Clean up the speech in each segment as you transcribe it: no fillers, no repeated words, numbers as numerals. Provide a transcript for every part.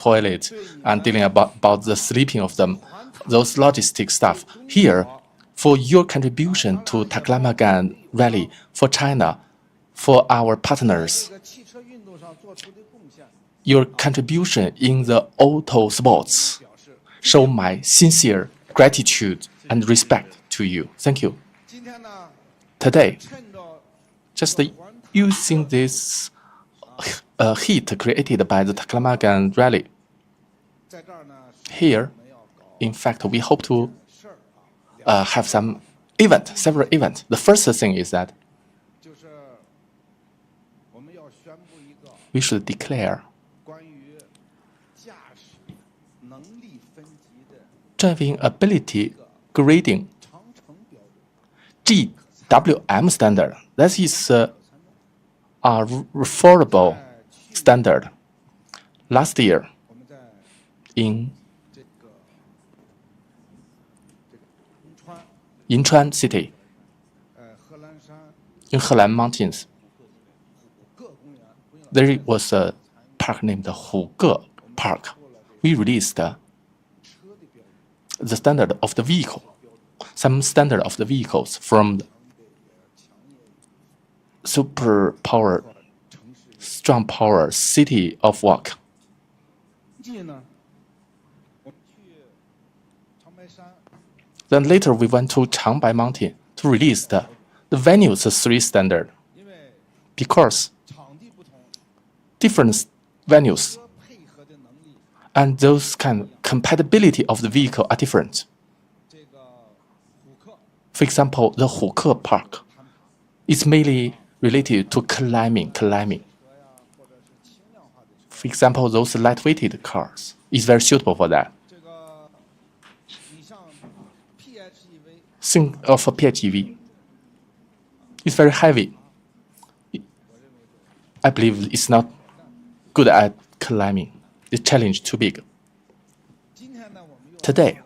toilet and dealing about the sleeping of them, those logistic stuff. Here, for your contribution to Taklimakan Rally, for China, for our partners, your contribution in the auto sports show my sincere gratitude and respect to you. Thank you. Today, just using this heat created by the Taklimakan Rally, here, in fact, we hope to have some several events. The first thing is that we should declare driving ability grading GWM standard. That is a referable standard. Last year, in Yinchuan City, in Helan Mountains, there was a park named Huge Park. We released the standard of the vehicle, some standard of the vehicles from the super power, strong power city of work. Then later we went to Changbai Mountain to release the venue's 3 standard, because different venues and those kind of compatibility of the vehicle are different. For example, the Huke Park is mainly related to climbing. For example, those lightweighted cars is very suitable for that. Think of a PHEV. It's very heavy. I believe it's not good at climbing. The challenge too big. Today,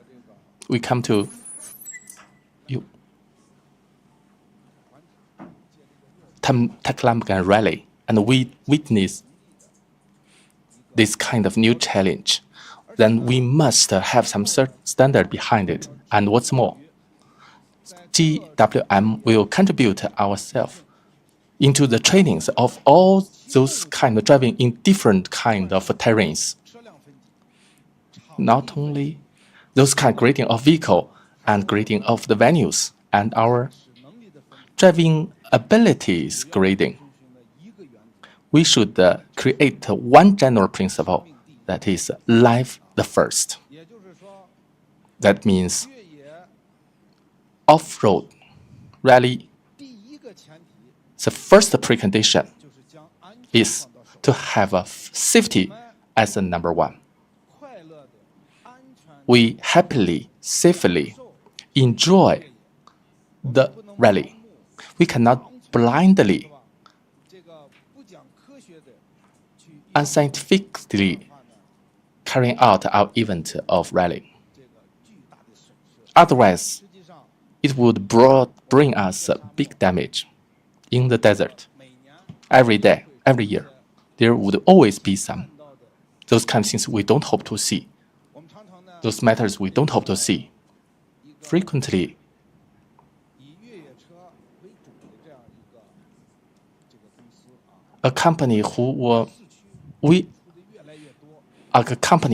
we come to Taklimakan Rally, and we witness this kind of new challenge. Then we must have some standard behind it. And what's more, GWM will contribute ourselves into the trainings of all those kind of driving in different kind of terrains. Not only those kind of grading of vehicle and grading of the venues and our driving abilities grading. We should create one general principle, that is life the first. That means off-road rally, the first precondition is to have a safety as the number one. We happily, safely enjoy the rally. We cannot blindly, unscientifically carrying out our event of rally. Otherwise, it would bring us big damage in the desert. Every day, every year, there would always be those kind of things we don't hope to see. Those matters we don't hope to see. Frequently, a company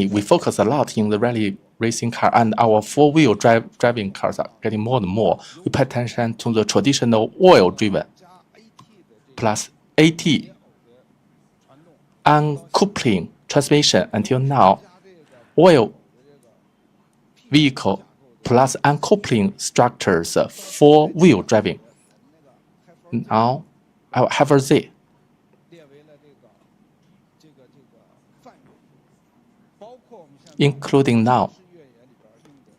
we focus a lot in the rally racing car, and our four-wheel driving cars are getting more and more. We pay attention to the traditional oil-driven plus AT uncoupling transmission until now, oil vehicle plus uncoupling structures, four-wheel driving. Now, I will have a Z. Including now,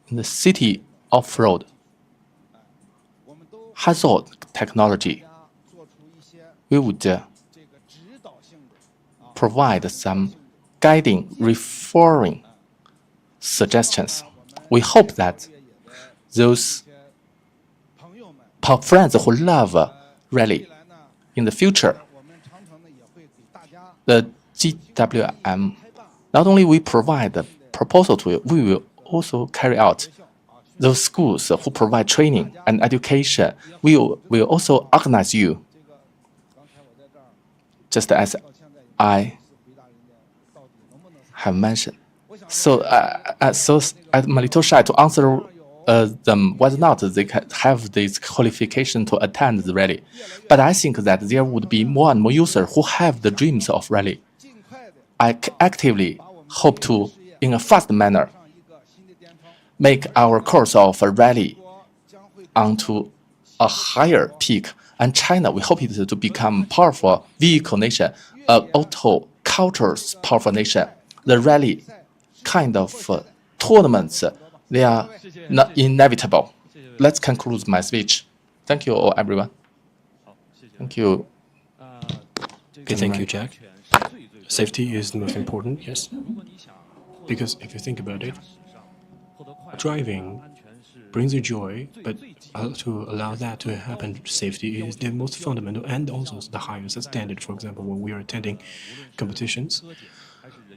in the city off-road, hazard technology, we would provide some guiding, referring suggestions. We hope that those friends who love rally in the future, the GWM Not only we provide the proposal to you, we will also carry out those schools who provide training and education. We will also organize you, just as I have mentioned. So I'm a little shy to answer them whether or not they can have this qualification to attend the rally. But I think that there would be more and more users who have the dreams of rally. I actively hope to, in a fast manner, make our course of a rally onto a higher peak. And China, we hope it to become powerful vehicle nation, auto culture's powerful nation. The rally kind of tournaments, they are not inevitable. Let's conclude my speech. Thank you all, everyone. Thank you. Okay, thank you, Jack. Safety is the most important, yes. Because if you think about it, driving brings you joy, but to allow that to happen, safety is the most fundamental and also the highest standard. For example, when we are attending competitions,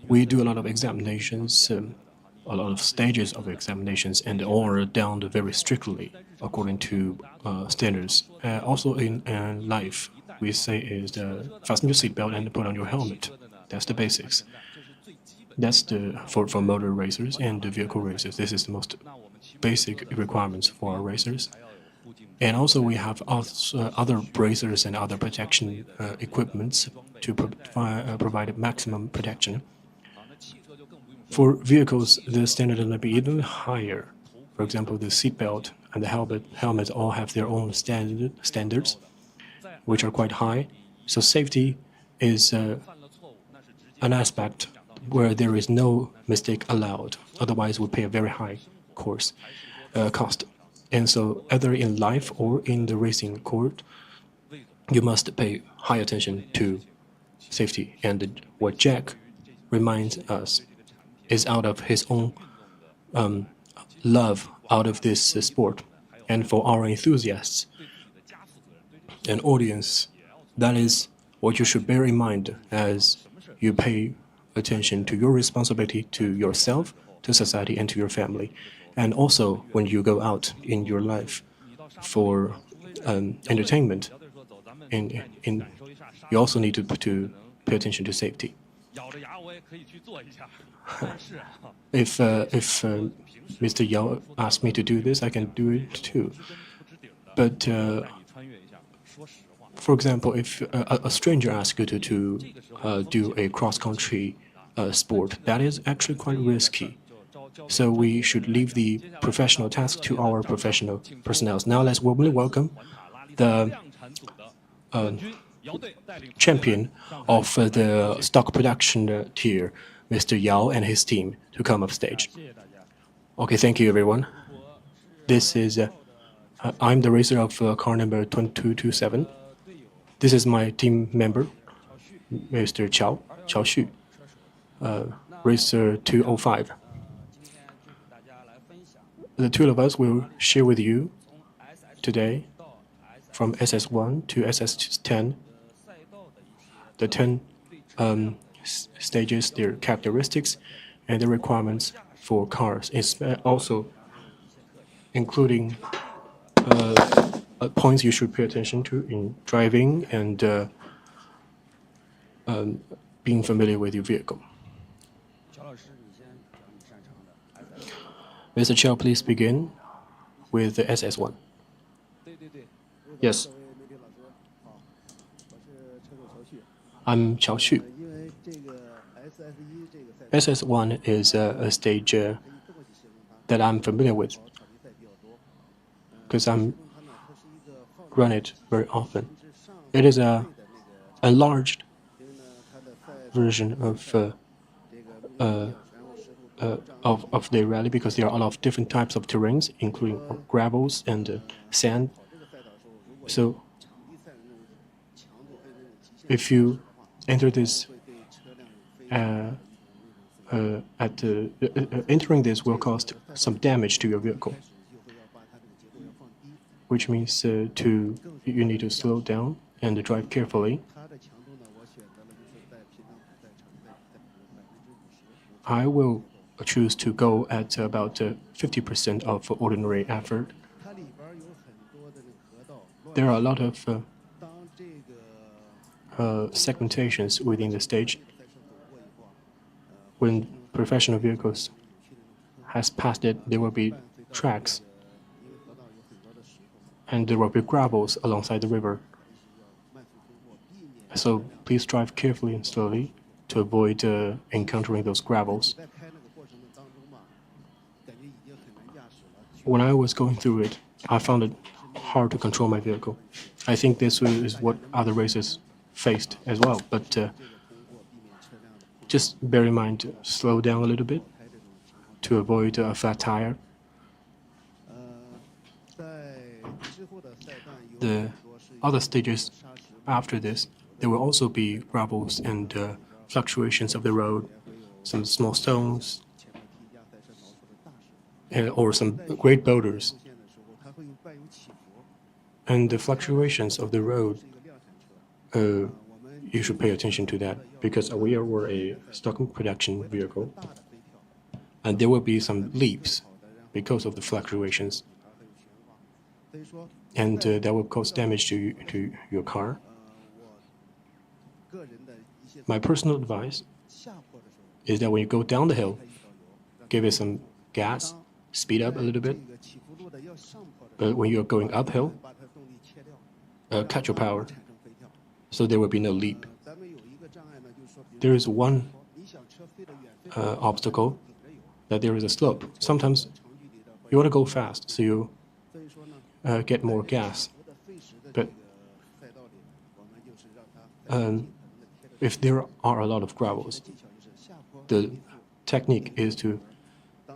we do a lot of examinations, a lot of stages of examinations, and all are done very strictly according to standards. Also in life, we say is fasten your seatbelt and put on your helmet. That's the basics. That's for motor racers and the vehicle racers. This is the most basic requirements for our racers. And also we have other bracers and other protection equipments to provide maximum protection. For vehicles, the standard will be even higher. For example, the seatbelt and the helmet all have their own standards, which are quite high. So safety is an aspect where there is no mistake allowed. Otherwise, we pay a very high cost. And so, either in life or in the racing court, you must pay high attention to safety. And what Jack reminds us is out of his own love out of this sport. And for our enthusiasts and audience, that is what you should bear in mind as you pay attention to your responsibility to yourself, to society, and to your family. And also when you go out in your life for entertainment, you also need to pay attention to safety. If Mr. Yao asked me to do this, I can do it too. But for example, if a stranger asks you to do a cross-country sport, that is actually quite risky. So we should leave the professional task to our professional personnel. Now let's warmly welcome the champion of the stock production tier, Mr. Yao and his team, to come up stage. Okay, thank you, everyone. This is I'm the racer of car number 2227. This is my team member, Mr. Qiao Xu, racer 205. The two of us will share with you today from SS1 to SS10 the 10 stages, their characteristics, and the requirements for cars. It's also including points you should pay attention to in driving and being familiar with your vehicle. Mr. Qiao, please begin with the SS1. Yes. I'm Qiao Xu. SS1 is a stage that I'm familiar with because I'm run it very often. It is a enlarged version of the rally because there are a lot of different types of terrains, including gravels and sand. So if you enter this entering this will cause some damage to your vehicle, which means you need to slow down and drive carefully. I will choose to go at about 50% of ordinary effort. There are a lot of segmentations within the stage. When professional vehicles has passed it, there will be tracks and there will be gravels alongside the river. So please drive carefully and slowly to avoid encountering those gravels. When I was going through it, I found it hard to control my vehicle. I think this is what other racers faced as well, but just bear in mind to slow down a little bit to avoid a flat tire. The other stages after this, there will also be gravels and fluctuations of the road, some small stones, or some great boulders. And the fluctuations of the road, you should pay attention to that because we are a stock production vehicle, and there will be some leaps because of the fluctuations, and that will cause damage to your car. My personal advice is that when you go down the hill, give it some gas, speed up a little bit. But when you're going uphill, cut your power, so there will be no leap. There is one obstacle, that there is a slope. Sometimes you want to go fast, so you get more gas. But if there are a lot of gravels, the technique is to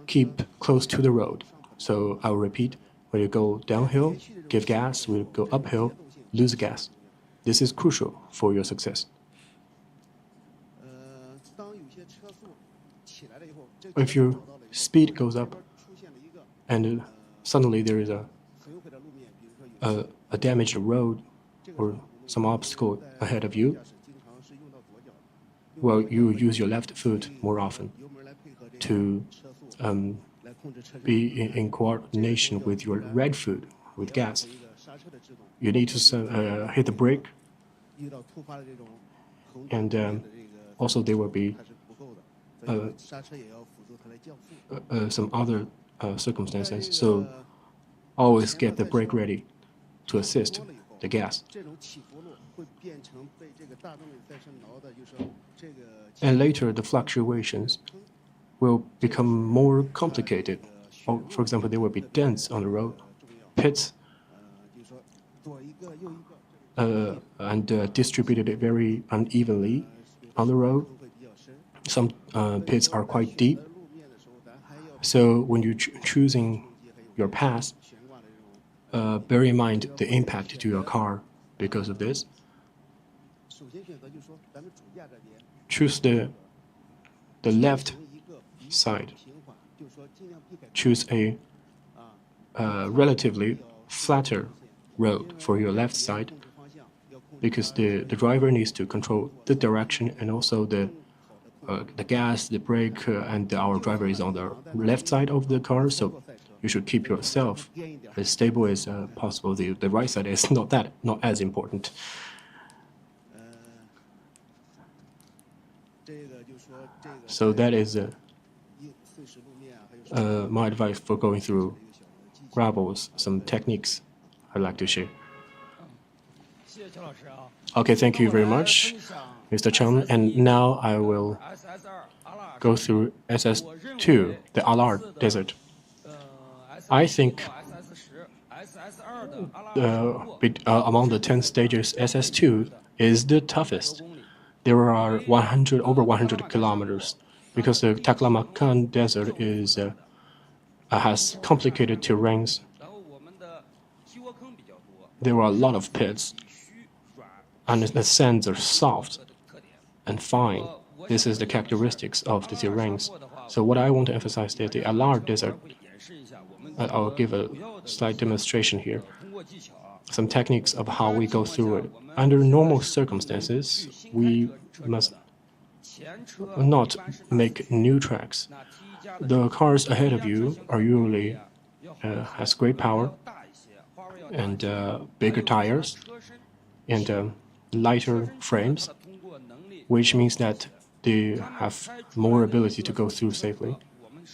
keep close to the road. So I'll repeat, when you go downhill, give gas. When you go uphill, lose gas. This is crucial for your success. If your speed goes up and suddenly there is a damaged road or some obstacle ahead of you, well, you use your left foot more often to be in coordination with your right foot with gas. You need to hit the brake, and also there will be some other circumstances. So always get the brake ready to assist the gas. And later, the fluctuations will become more complicated. For example, there will be dents on the road, pits, and distributed very unevenly on the road. Some pits are quite deep. So when you're choosing your path, bear in mind the impact to your car because of this. Choose the left side. Choose a relatively flatter road for your left side because the driver needs to control the direction and also the gas, the brake, and our driver is on the left side of the car, so you should keep yourself as stable as possible. The right side is not as important. So that is my advice for going through gravels, some techniques I'd like to share. Okay, thank you very much, Mr. Chen. And now I will go through SS2, the Allard Desert. I think among the 10 stages, SS2 is the toughest. There are over 100 kilometers because the Taklimakan Desert has complicated terrains. There are a lot of pits, and the sands are soft and fine. This is the characteristics of the terrains. So what I want to emphasize is the Allard Desert. I'll give a slight demonstration here. Some techniques of how we go through it. Under normal circumstances, we must not make new tracks. The cars ahead of you are usually has great power and bigger tires and lighter frames, which means that they have more ability to go through safely,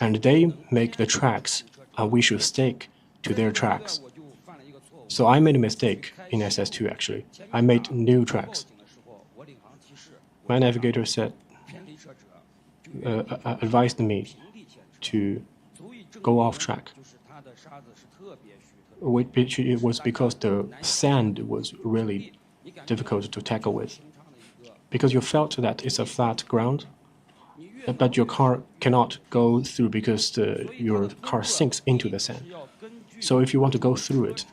and they make the tracks. We should stick to their tracks. So I made a mistake in SS2 actually. I made new tracks. My navigator said, advised me to go off track, which it was because the sand was really difficult to tackle with. Because you felt that it's a flat ground, but your car cannot go through because your car sinks into the sand. So if you want to go through it,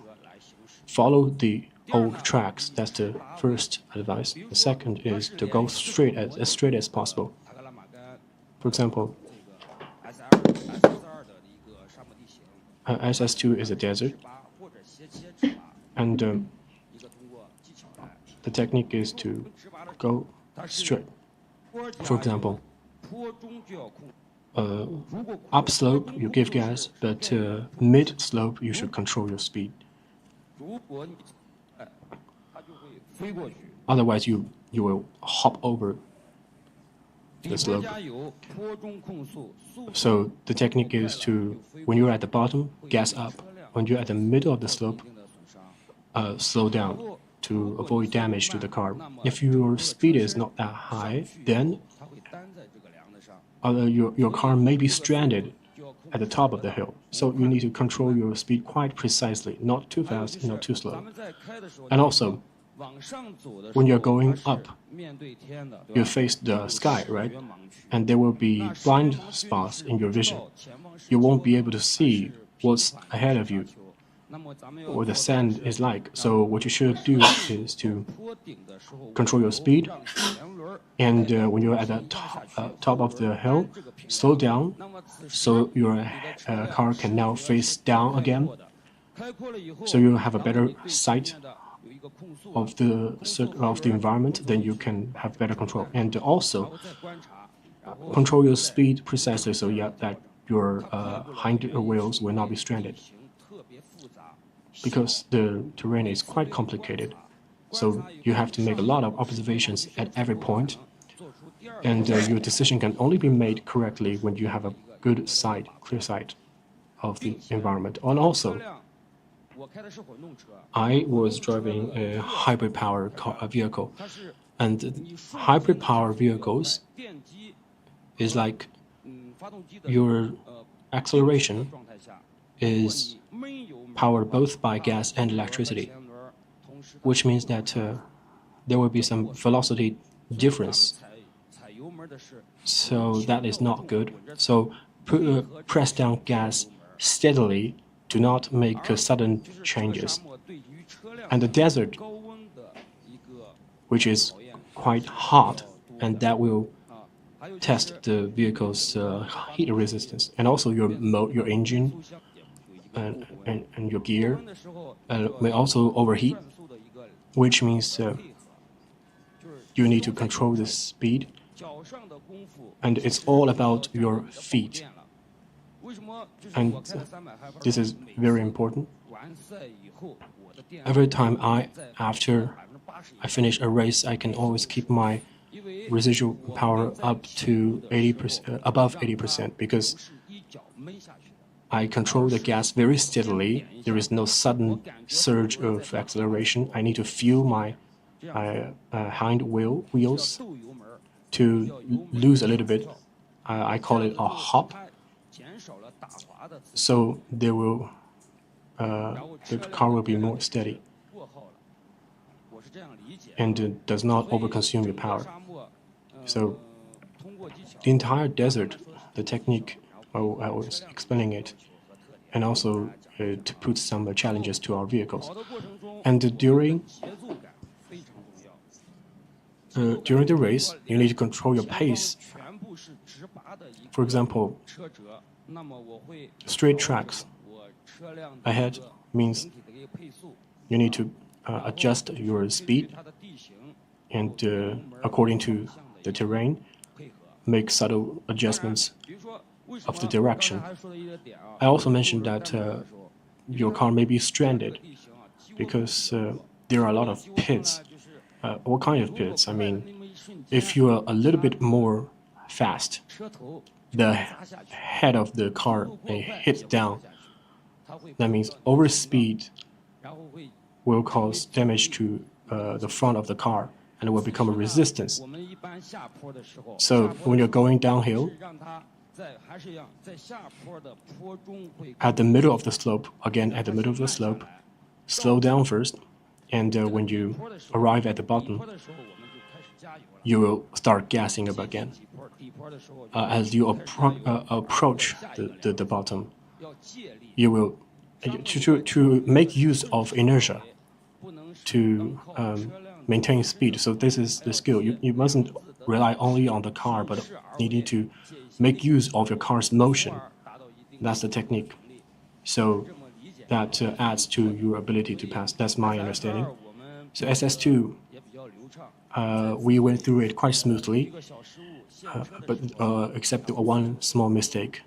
follow the old tracks. That's the first advice. The second is to go straight as straight as possible. For example, SS2 is a desert, and the technique is to go straight. For example, upslope you give gas, but mid slope you should control your speed. Otherwise, you will hop over the slope. So the technique is to, when you're at the bottom, gas up. When you're at the middle of the slope, slow down to avoid damage to the car. If your speed is not that high, then your car may be stranded at the top of the hill. So you need to control your speed quite precisely, not too fast, not too slow. And also, when you're going up, you face the sky, right? And there will be blind spots in your vision. You won't be able to see what's ahead of you, what the sand is like. So what you should do is to control your speed, and when you're at the top of the hill, slow down so your car can now face down again, so you have a better sight of the environment. Then you can have better control, and also control your speed precisely so that your hind wheels will not be stranded, because the terrain is quite complicated. So you have to make a lot of observations at every point, and your decision can only be made correctly when you have a good sight, clear sight of the environment. And also, I was driving a hybrid power vehicle, and hybrid power vehicles is like your acceleration is powered both by gas and electricity, which means that there will be some velocity difference. So that is not good. So press down gas steadily. Do not make sudden changes. And the desert, which is quite hot, and that will test the vehicle's heat resistance, and also your engine and your gear may also overheat, which means you need to control the speed, and it's all about your feet. And this is very important. Every time after I finish a race, I can always keep my residual power up to 80%, above 80%, because I control the gas very steadily. There is no sudden surge of acceleration. I need to feel my hind wheels to lose a little bit. I call it a hop. So there will the car will be more steady and does not overconsume your power. So the entire desert, the technique, I was explaining it, and also to put some challenges to our vehicles. And during the race, you need to control your pace. For example, straight tracks ahead means you need to adjust your speed and according to the terrain, make subtle adjustments of the direction. I also mentioned that your car may be stranded because there are a lot of pits. What kind of pits? I mean, if you are a little bit more fast, the head of the car may hit down. That means overspeed will cause damage to the front of the car and it will become a resistance. So when you're going downhill, at the middle of the slope, again at the middle of the slope, slow down first, and when you arrive at the bottom, you will start gassing up again. As you approach the bottom, you will to make use of inertia to maintain speed. So this is the skill. You mustn't rely only on the car, but you need to make use of your car's motion. That's the technique. So that adds to your ability to pass. That's my understanding. So SS2, we went through it quite smoothly, but except one small mistake.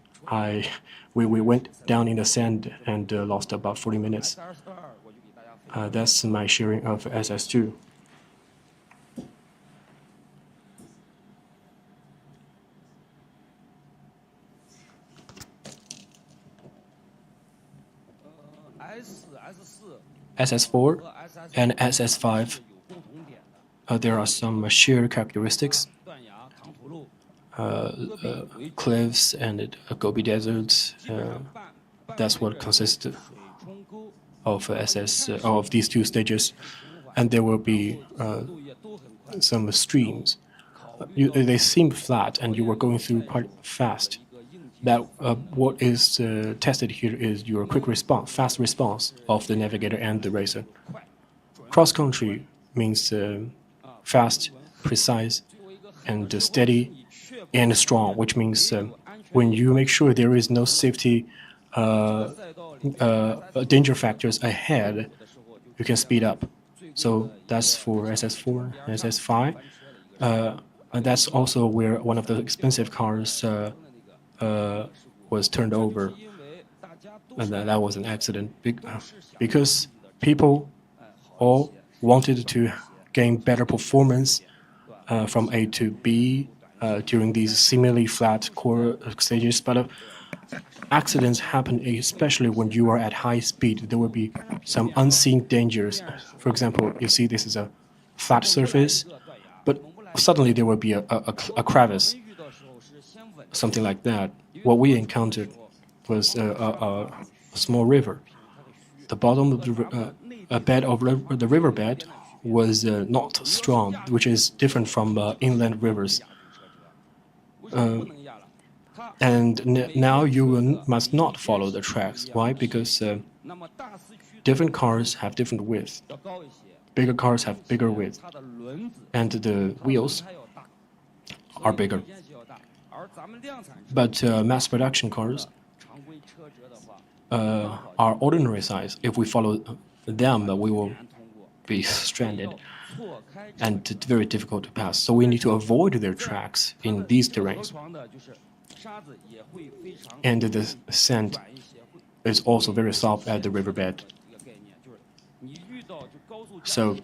We went down in the sand and lost about 40 minutes. That's my sharing of SS2. SS4 and SS5, there are some shared characteristics. Cliffs and Gobi deserts. That's what consists of of these two stages, and there will be some streams. They seem flat, and you were going through quite fast. That what is tested here is your quick response, fast response of the navigator and the racer. Cross country means fast, precise, and steady and strong, which means when you make sure there is no safety danger factors ahead, you can speed up. So that's for SS4, SS5. And that's also where one of the expensive cars was turned over. And that was an accident because people all wanted to gain better performance from A to B during these seemingly flat core stages, but accidents happen especially when you are at high speed. There will be some unseen dangers. For example, you see this is a flat surface, but suddenly there will be a crevice, something like that. What we encountered was a small river. The bottom of the bed of the riverbed was not strong, which is different from inland rivers. And now you must not follow the tracks. Why? Because different cars have different width. Bigger cars have bigger width, and the wheels are bigger. But mass production cars are ordinary size. If we follow them, we will be stranded and it's very difficult to pass. So we need to avoid their tracks in these terrains. And the sand is also very soft at the riverbed. So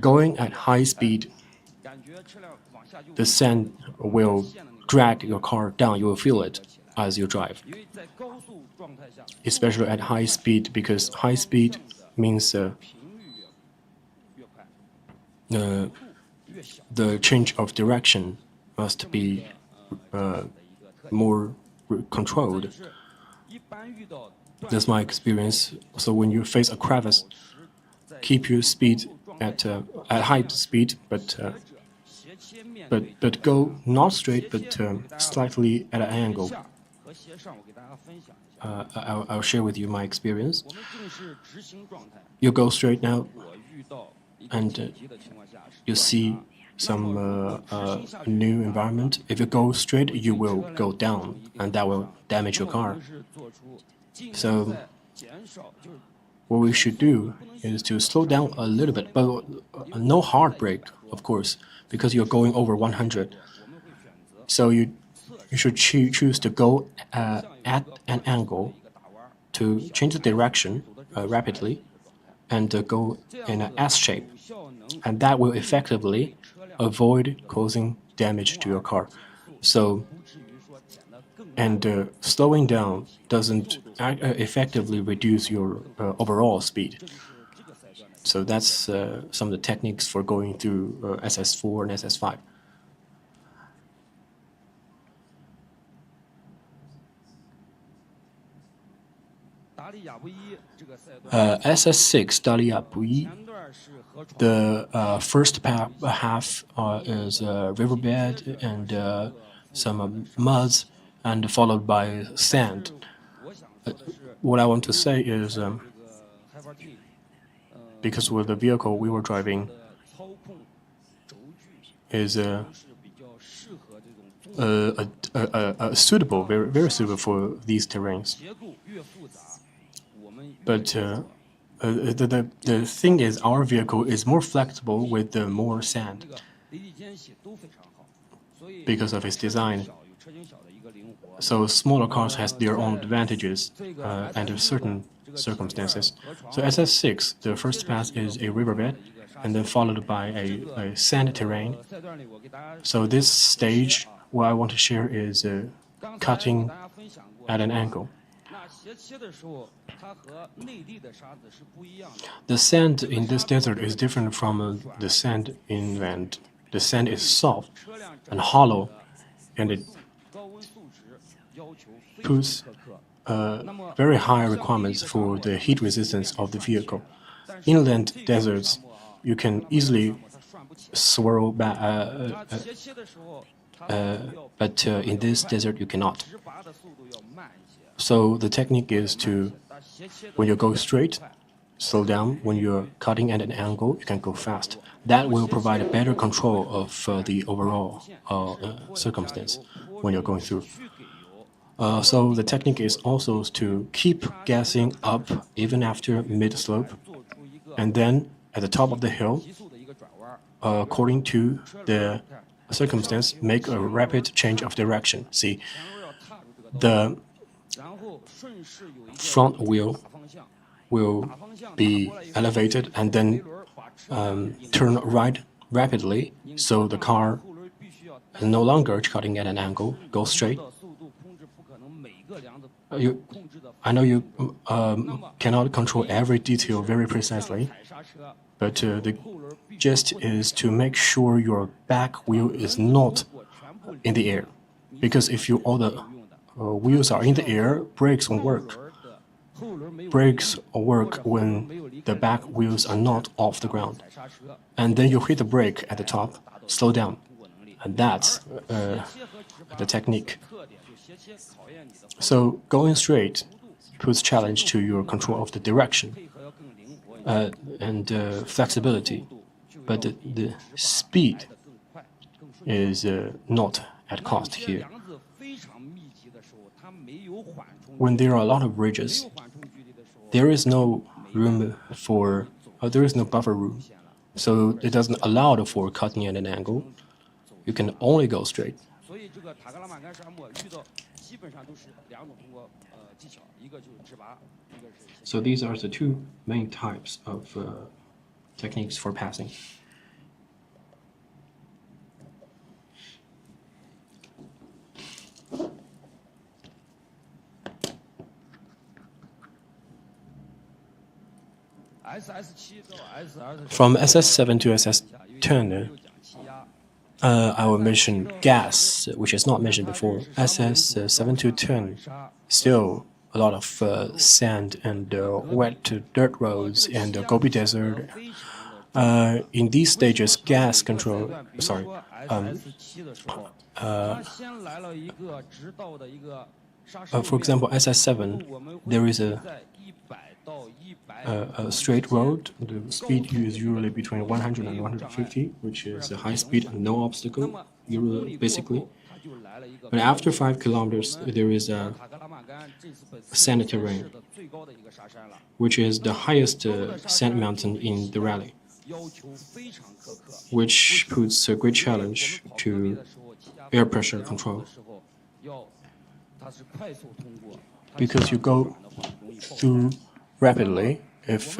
going at high speed, the sand will drag your car down. You will feel it as you drive, especially at high speed, because high speed means the change of direction must be more controlled. That's my experience. So when you face a crevice, keep your speed at high speed, but go not straight, but slightly at an angle. I'll share with you my experience. You go straight now, and you see some new environment. If you go straight, you will go down, and that will damage your car. So what we should do is to slow down a little bit, but no hard brake, of course, because you're going over 100. So you should choose to go at an angle to change the direction rapidly and go in an S shape. And that will effectively avoid causing damage to your car. So, and slowing down doesn't effectively reduce your overall speed. So that's some of the techniques for going through SS4 and SS5. SS6 Dahlia Bui. The first half is riverbed and some muds, and followed by sand. What I want to say is, because with the vehicle we were driving is suitable, very suitable for these terrains. But the thing is, our vehicle is more flexible with more sand because of its design. So smaller cars has their own advantages under certain circumstances. So SS6, the first pass is a riverbed, and then followed by a sand terrain. So this stage, what I want to share is cutting at an angle. The sand in this desert is different from the sand inland. The sand is soft and hollow, and it puts very high requirements for the heat resistance of the vehicle. Inland deserts, you can easily swirl back, but in this desert you cannot. So the technique is to, when you go straight, slow down. When you're cutting at an angle, you can go fast. That will provide a better control of the overall circumstance when you're going through. So the technique is also to keep gassing up even after mid-slope, and then at the top of the hill, according to the circumstance, make a rapid change of direction. See, the front wheel will be elevated and then turn right rapidly, so the car is no longer cutting at an angle, go straight. I know you cannot control every detail very precisely, but the gist is to make sure your back wheel is not in the air, because if all the wheels are in the air, brakes won't work. Brakes work when the back wheels are not off the ground. And then you hit the brake at the top, slow down. And that's the technique. So going straight puts challenge to your control of the direction and flexibility. But the speed is not at cost here. When there are a lot of ridges, there is no room for, there is no buffer room. So it doesn't allow for cutting at an angle. You can only go straight. So these are the two main types of techniques for passing. From SS7 to SS10, I will mention gas, which is not mentioned before. SS7 to 10, still a lot of sand and wet dirt roads and Gobi Desert. In these stages, gas control, for example, SS7, there is a straight road. The speed is usually between 100 and 150, which is a high speed and no obstacle, basically. But after 5 kilometers, there is a sand terrain, which is the highest sand mountain in the rally, which puts a great challenge to air pressure control. Because you go through rapidly, if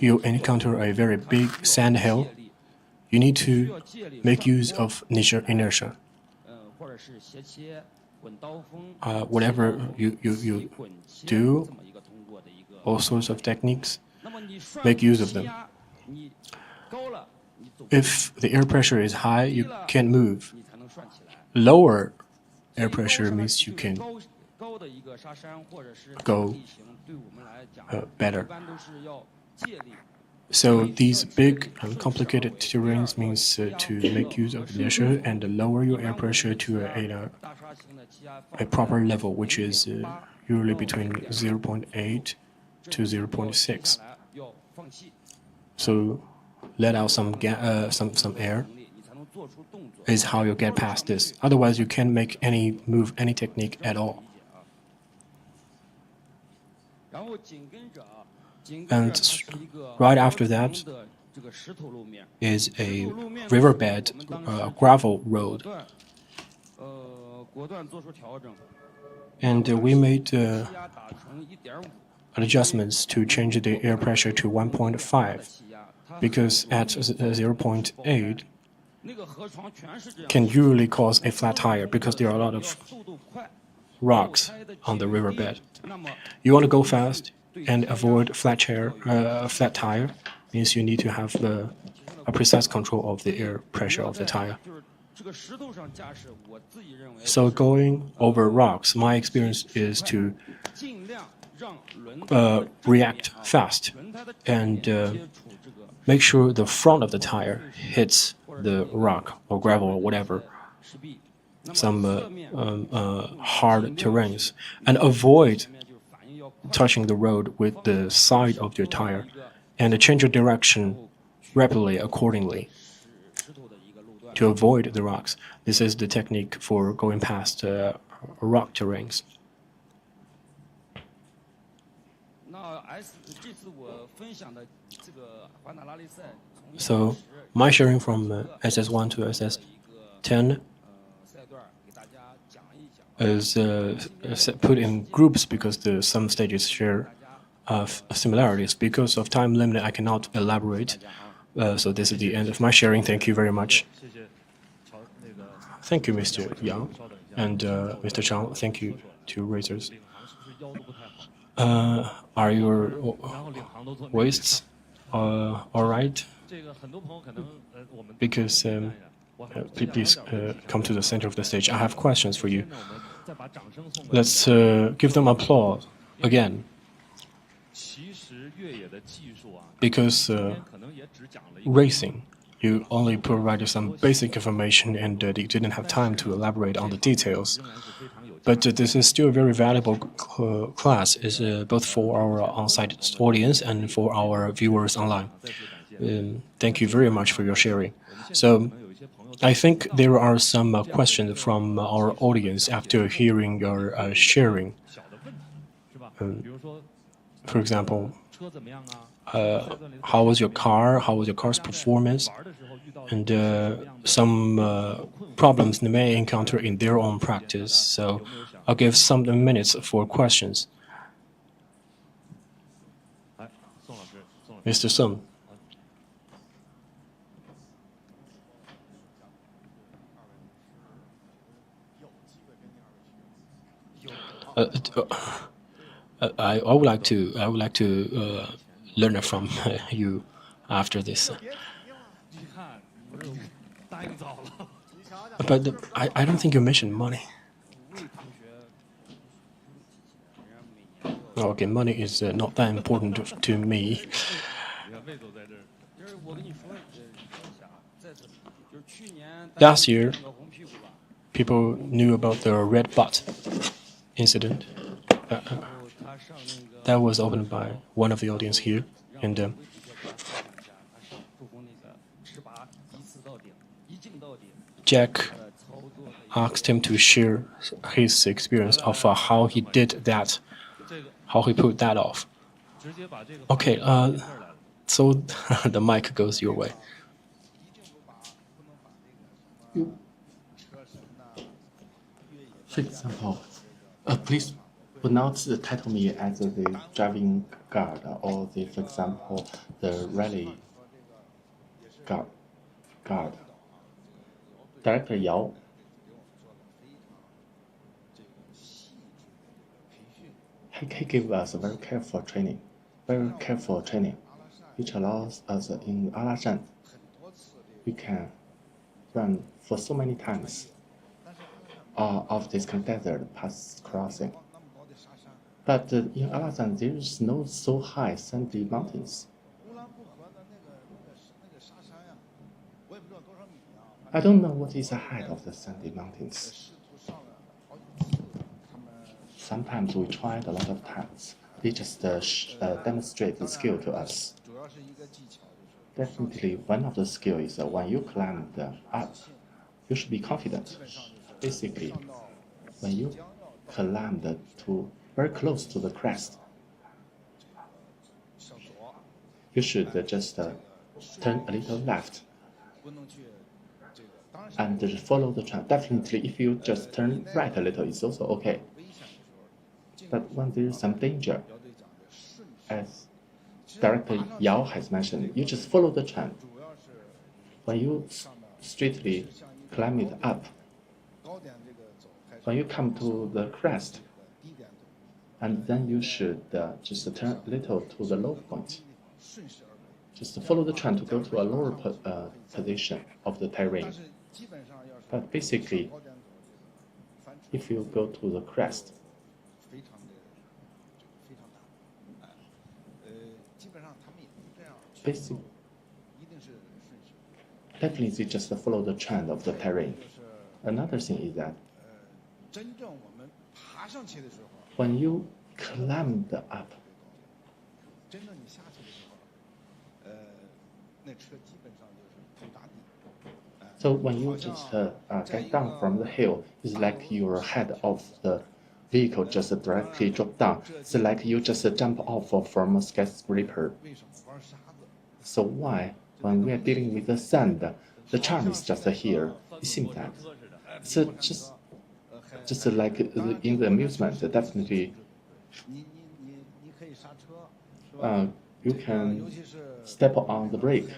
you encounter a very big sand hill, you need to make use of inertia. Whatever you do, all sorts of techniques, make use of them. If the air pressure is high, you can't move. Lower air pressure means you can go better. So these big and complicated terrains means to make use of inertia and lower your air pressure to a proper level, which is usually between 0.8 to 0.6. So let out some air is how you get past this. Otherwise, you can't make any move, any technique at all. And right after that is a riverbed, gravel road. And we made adjustments to change the air pressure to 1.5 because at 0.8 can usually cause a flat tire because there are a lot of rocks on the riverbed. You want to go fast and avoid flat tire means you need to have a precise control of the air pressure of the tire. So going over rocks, my experience is to react fast and make sure the front of the tire hits the rock or gravel or whatever, some hard terrains, and avoid touching the road with the side of your tire, and change your direction rapidly accordingly to avoid the rocks. This is the technique for going past rock terrains. So my sharing from SS1 to SS10 is put in groups because some stages share similarities. Because of time limit, I cannot elaborate. So this is the end of my sharing. Thank you very much. Thank you, Mr. Yang, and Mr. Chang. Thank you to raisers. Are your waists all right? Because please come to the center of the stage. I have questions for you. Let's give them applause again. Because racing, you only provided some basic information and you didn't have time to elaborate on the details. But this is still a very valuable class, is both for our on-site audience and for our viewers online. Thank you very much for your sharing. So I think there are some questions from our audience after hearing your sharing. For example, how was your car? How was your car's performance? And some problems they may encounter in their own practice. So I'll give some minutes for questions. Mr. Sung. I would like to learn from you after this. But I don't think you mentioned money. Okay, money is not that important to me. Last year, people knew about the red butt incident. That was opened by one of the audience here, and Jack asked him to share his experience of how he did that, how he put that off. Okay, so the mic goes your way. For example, please would not title me as the driving guard or the, for example, the rally guard. Director Yao. He gave us a very careful training, which allows us in Alashan, we can run for so many times of this desert pass crossing. But in Alashan, there is no so high sandy mountains. I don't know what is the height of the sandy mountains. Sometimes we tried a lot of times. They just demonstrate the skill to us. Definitely, one of the skills is when you climb up, you should be confident. Basically, when you climb to very close to the crest, you should just turn a little left and follow the trend. Definitely, if you just turn right a little, it's also okay. But when there is some danger, as Director Yao has mentioned, you just follow the trend. When you straightly climb it up, when you come to the crest, and then you should just turn a little to the low point. Just follow the trend to go to a lower position of the terrain. But basically, if you go to the crest, definitely just follow the trend of the terrain. Another thing is that when you climb up, so when you just get down from the hill, it's like your head of the vehicle just directly drop down. It's like you just jump off from a skyscraper. So why, when we are dealing with the sand, the charm is just here? It seems that it's just like in the amusement, definitely you can step on the brake.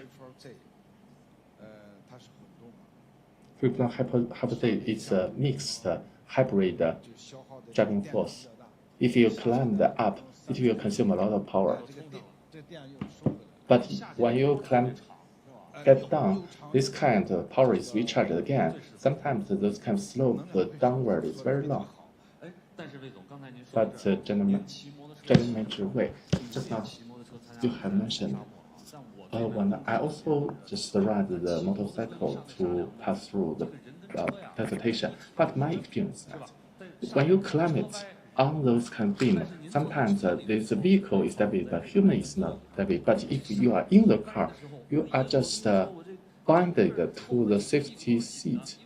For example, hypothetically, it's a mixed hybrid driving force. If you climb up, it will consume a lot of power. But when you get down, this kind of power is recharged again. Sometimes those kind of slope downward is very long. But General Manager Wei, just now you have mentioned, when I also just ride the motorcycle to pass through the vegetation. But my experience is that when you climb it on those kind of beam, sometimes this vehicle is heavy, but human is not heavy. But if you are in the car, you are just binded to the safety seat.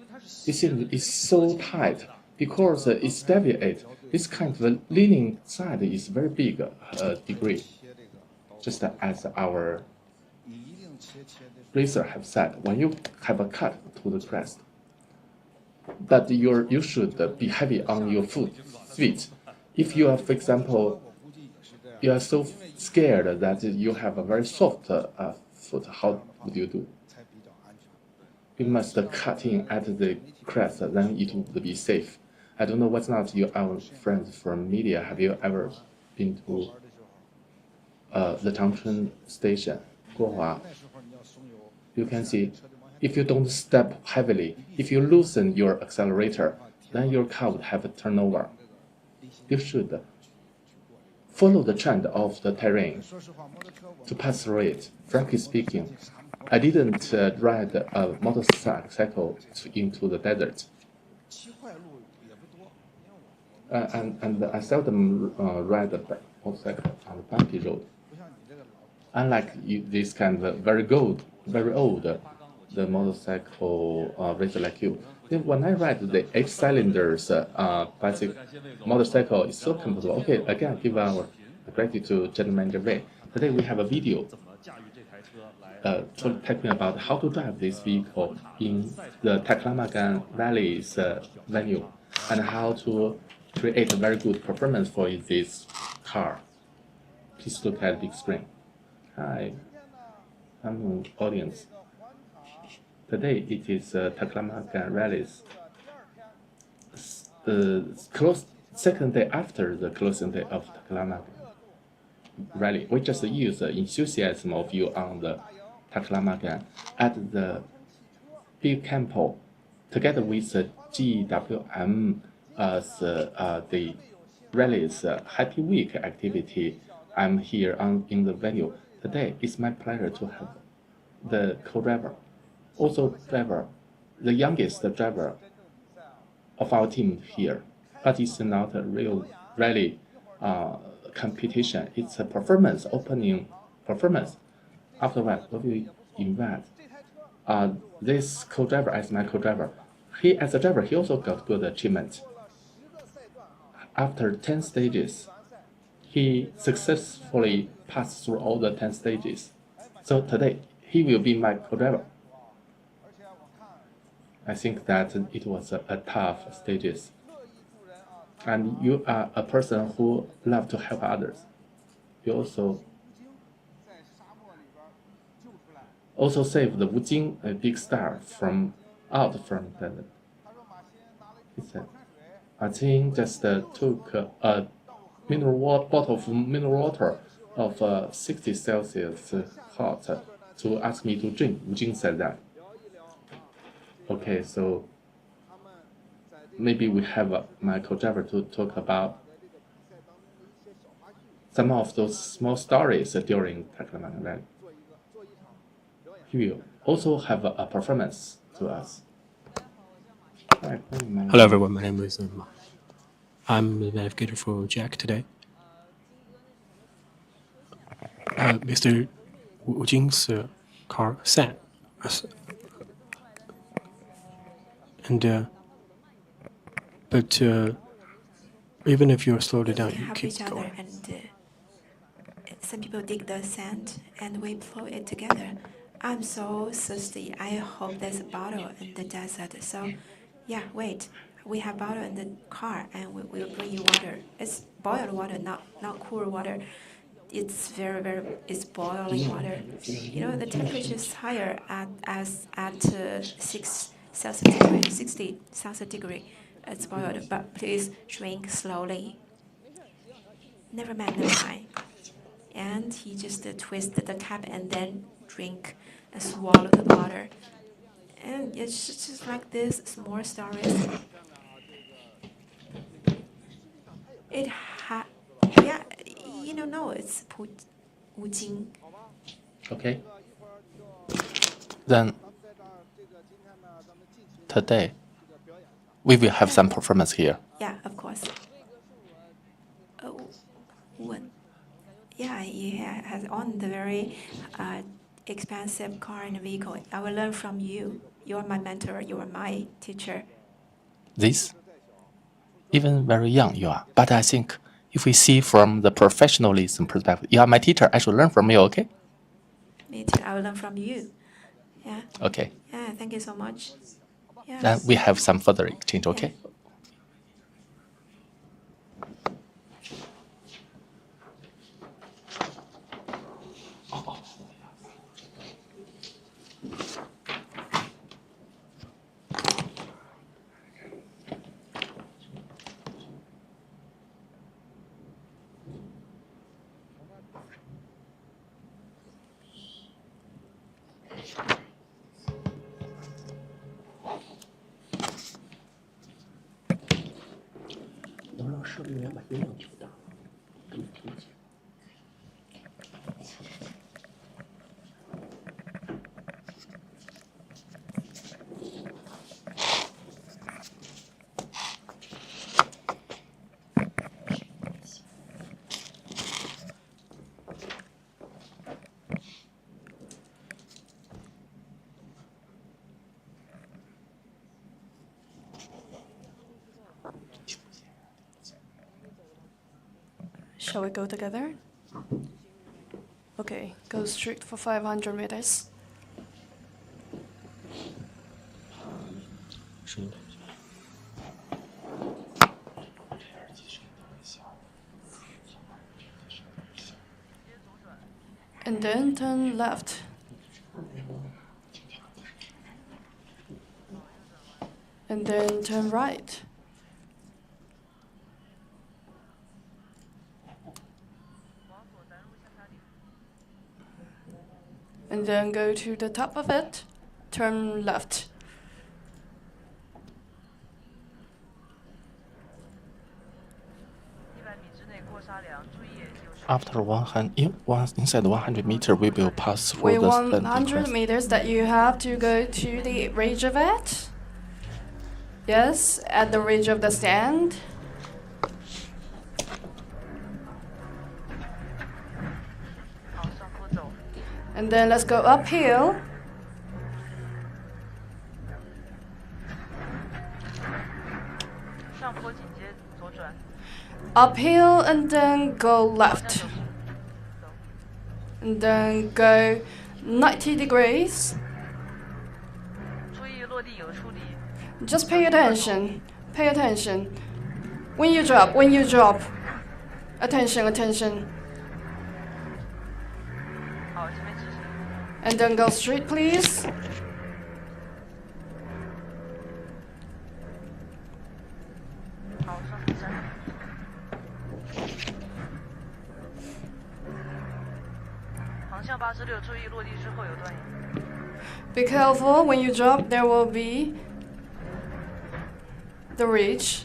It seems it's so tight because it's deviate. This kind of leaning side is very big degree, just as our racer have said. When you have a cut to the crest, that you should be heavy on your feet. If you are, for example, you are so scared that you have a very soft foot, how would you do? You must cut in at the crest, then it would be safe. I don't know what's not our friends from media. Have you ever been to the Changchun station, Guohua? You can see, if you don't step heavily, if you loosen your accelerator, then your car would have a turnover. You should follow the trend of the terrain to pass through it. Frankly speaking, I didn't ride a motorcycle into the desert. And I seldom ride a motorcycle on the bumpy road. Unlike this kind of very old, the motorcycle racer like you. Then when I ride the 8 cylinders bicycle motorcycle, it's so comfortable. Okay, again, give our gratitude to General Manager Wei. Today we have a video talking about how to drive this vehicle in the Taklimakan Valley's venue and how to create a very good performance for this car. Please look at the big screen. Hi, I'm audience. Today it is Taklimakan Rally's second day after the closing day of Taklimakan Rally. We just use the enthusiasm of you on the Taklimakan at the big campo together with the GWM the rally's Happy Week activity. I'm here in the venue. Today it's my pleasure to have the co-driver, also driver, the youngest driver of our team here, but it's not a real rally competition. It's a performance, opening performance. After that, we will invite this co-driver as my co-driver. He, as a driver, he also got good achievement. After 10 stages, he successfully passed through all the 10 stages. So today, he will be my co-driver. I think that it was a tough stages. And you are a person who love to help others. You also saved the Wu Jing, a big star, out from the. He said, I think just took a bottle of mineral water of 60 Celsius hot to ask me to drink. Wu Jing said that. Okay, so maybe we have my co-driver to talk about some of those small stories during Taklimakan Rally. He will also have a performance to us. Hello everyone, my name is Ma. I'm the navigator for Jack today. Mr. Wu Jing's car sang. But even if you're slowed down, you help keep each other, going. and some people dig the sand and we plow it together. I'm so thirsty. I hope there's a bottle in the desert. So, yeah, wait. We have bottle in the car, and we will bring you water. It's boiled water, not cool water. It's it's boiling water. You know, the temperature is higher at 60 Celsius degree. It's boiled, but please drink slowly. Never mind. And he just twisted the cap and then drink and swallow the water. And it's just like this, small stories. No, it's Wu Jing. Okay. Then today we will have some performance here. Yeah, of course. Wen. Yeah, he has owned the very expensive car and vehicle. I will learn from you. You are my mentor. You are my teacher. This, even very young you are, but I think if we see from the professionalism perspective, you are my teacher, I should learn from you, okay? Me too. I will learn from you. Yeah. Okay. Yeah, thank you so much. Yeah. Then we have some further exchange, okay? Yeah. Shall we go together? Okay, go straight for 500 meters. And then turn left. And then turn right. And then go to the top of it, turn left. After inside 100 meters, we will pass through With the 100 crest. meters that you have to go to the ridge of it. Yes, at the ridge of the stand. And then let's go uphill. Uphill and then go left. And then go 90 degrees. Just pay attention. Pay attention. When you drop. Attention, attention. And then go straight, please. Be careful, when you drop, there will be the ridge.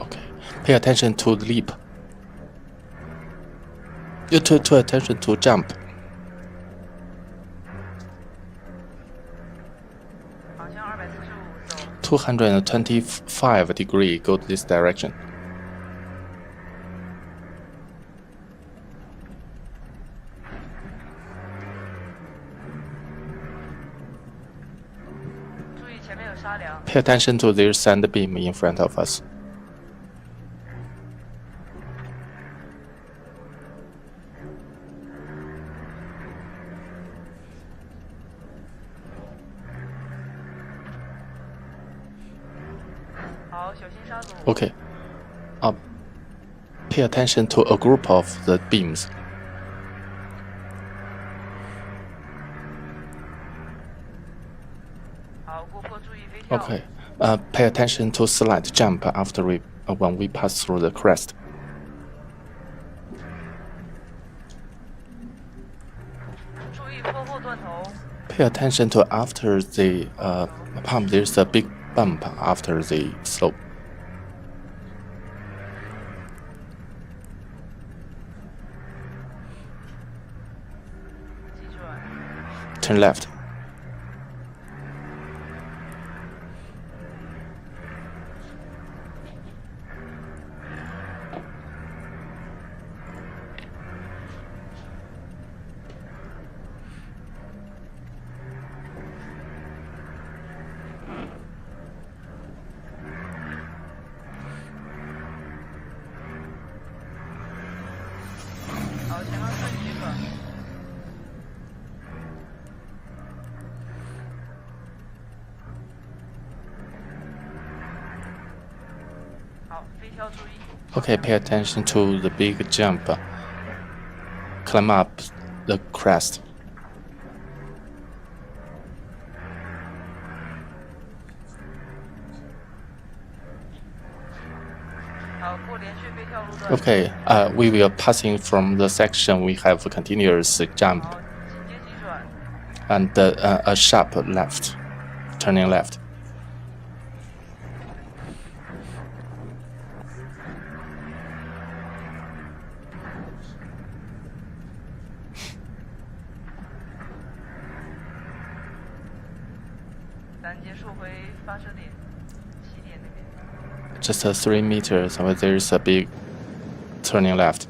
Okay. Pay attention to the leap. To attention to jump. 225 degree, go to this direction. Pay attention to this sand beam in front of us. Okay. Pay attention to a group of the beams. Okay. Pay attention to slight jump after when we pass through the crest. Pay attention to after the pump. There's a big bump after the slope. Turn left. Okay, pay attention to the big jump. Climb up the crest. Okay, we will passing from the section we have a continuous jump and a sharp left, turning left. Just 3 meters, there is a big turning left.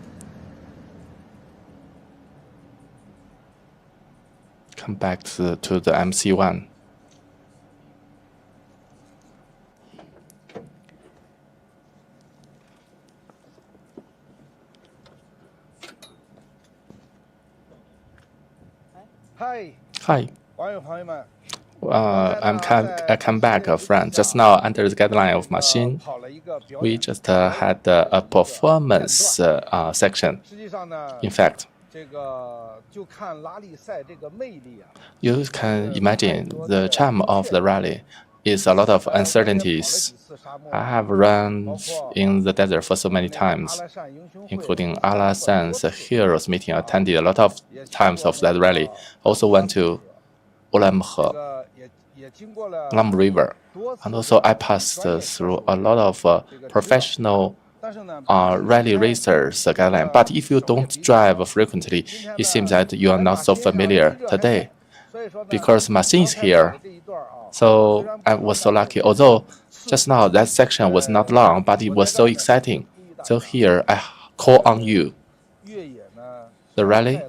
come back to the MC1. Hi. Hi. I come back, friend. Just now, under the guideline of machine, we just had a performance section. In fact, you can imagine the charm of the rally is a lot of uncertainties. I have run in the desert for so many times, including Alasan's heroes meeting, attended a lot of times of that rally. Also went to Ulam River. And also I passed through a lot of professional rally racers guideline. But if you don't drive frequently, it seems that you are not so familiar today. Because machine is here. So I was so lucky. Although just now that section was not long, but it was so exciting. So here I call on you. The rally,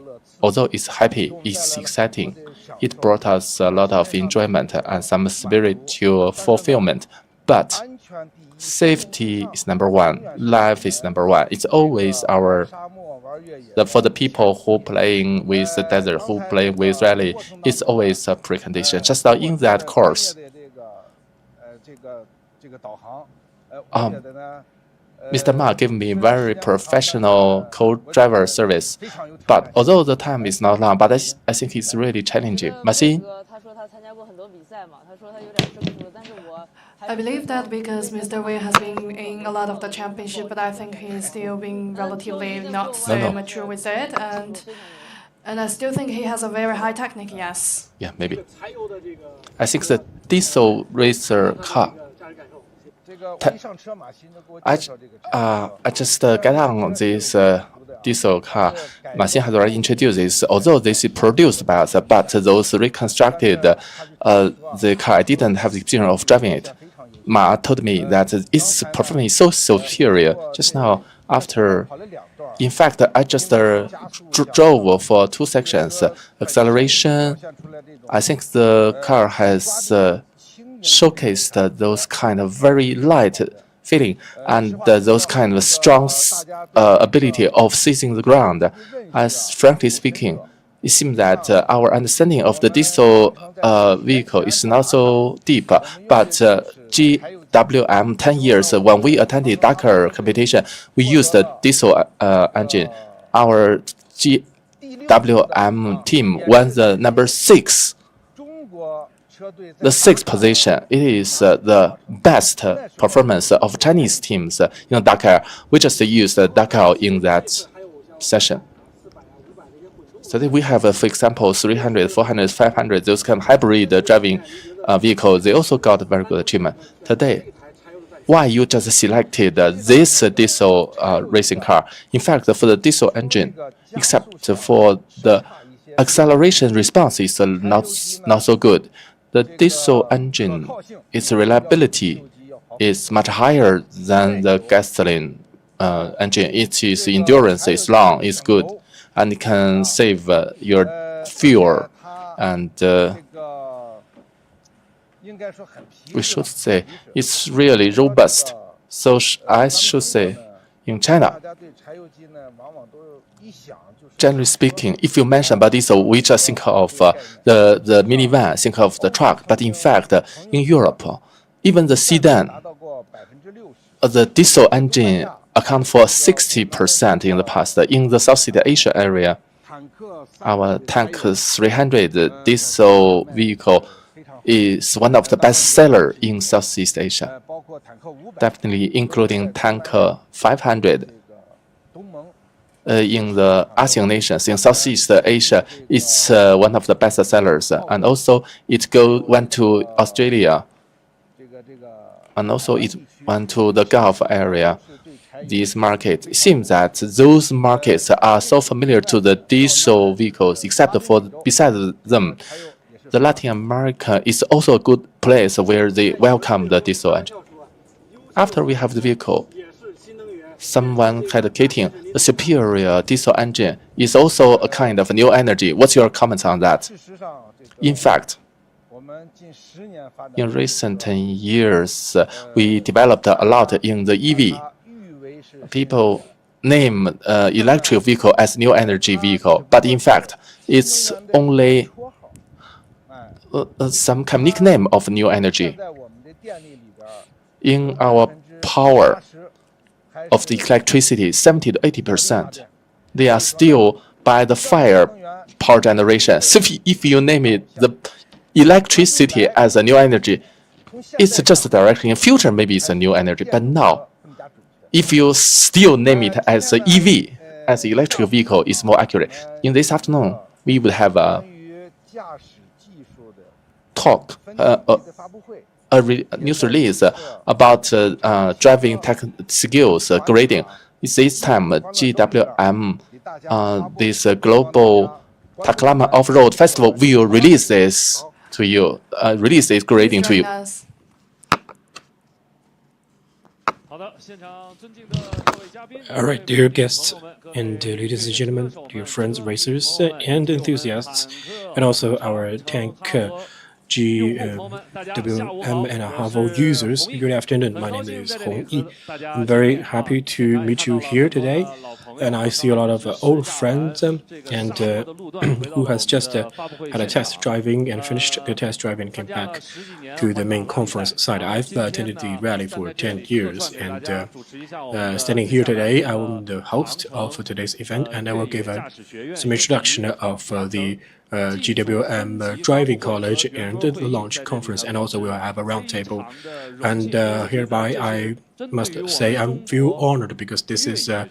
although it's happy, it's exciting. It brought us a lot of enjoyment and some spiritual fulfillment. But safety is number one. Life is number one. It's always for the people who playing with the desert, who play with rally, it's always a precondition. Just now in that course, Mr. Ma gave me very professional co-driver service. But although the time is not long, but I think it's really challenging. Machine? I believe that because Mr. Wei has been in a lot of the championship, but I think he's still being relatively not so mature with it, and I still think he has a very high technique. Yes. Yeah, maybe. I think the diesel racer car. I just get on this diesel car. Machine has already introduced this. Although this is produced by us, but those reconstructed the car, I didn't have the experience of driving it. Ma told me that its performance is so superior. Just now, in fact, I just drove for 2 sections. Acceleration, I think the car has showcased those kind of very light feeling and those kind of strong ability of seizing the ground. As frankly speaking, it seems that our understanding of the diesel vehicle is not so deep, but GWM 10 years when we attended Dakar competition, we used the diesel engine. Our GWM team won the number 6. The 6th position. It is the best performance of Chinese teams in Dakar. We just used Dakar in that session. So we have, for example, 300, 400, 500, those kind of hybrid driving vehicles. They also got very good achievement. Today, why you just selected this diesel racing car? In fact, for the diesel engine, except for the acceleration response is not so good. The diesel engine, its reliability is much higher than the gasoline engine. Its endurance is long, is good, and it can save your fuel. And we should say it's really robust. So I should say, in China, generally speaking, if you mention about diesel, we just think of the minivan, think of the truck. But in fact, in Europe, even the sedan, the diesel engine account for 60% in the past. In the Southeast Asia area, our Tank 300 diesel vehicle is one of the best sellers in Southeast Asia, definitely including Tank 500. In the ASEAN nations, in Southeast Asia, it's one of the best sellers. And also, it went to Australia. And also, it went to the Gulf area. These markets, it seems that those markets are so familiar to the diesel vehicles, except for besides them, the Latin America is also a good place where they welcome the diesel engine. After we have the vehicle, someone advocating a superior diesel engine is also a kind of new energy. What's your comment on that? In fact, in recent years, we developed a lot in the EV. People name electric vehicle as new energy vehicle, but in fact, it's only some kind of nickname of new energy. In our power of the electricity, 70 to 80%, they are still by the fire power generation. So if you name it the electricity as a new energy, it's just a direction. In future, maybe it's a new energy, but now, if you still name it as an EV, as an electric vehicle, it's more accurate. In this afternoon, we will have a talk, news release about driving tech skills grading. This time, GWM, this global Taklimakan Off-Road Festival will release this to you, release this grading to you. All right, dear guests and ladies and gentlemen, dear friends, racers and enthusiasts, and also our tank GWM and Havo users. Good afternoon. My name is Hong Yi. I'm very happy to meet you here today, and I see a lot of old friends and who has just had a test driving and finished the test driving and came back to the main conference site. I've attended the rally for 10 years, and standing here today, I'm the host of today's event, and I will give some introduction of the GWM Driving College and the launch conference, and also we'll have a roundtable. And hereby, I must say I feel honored because this is a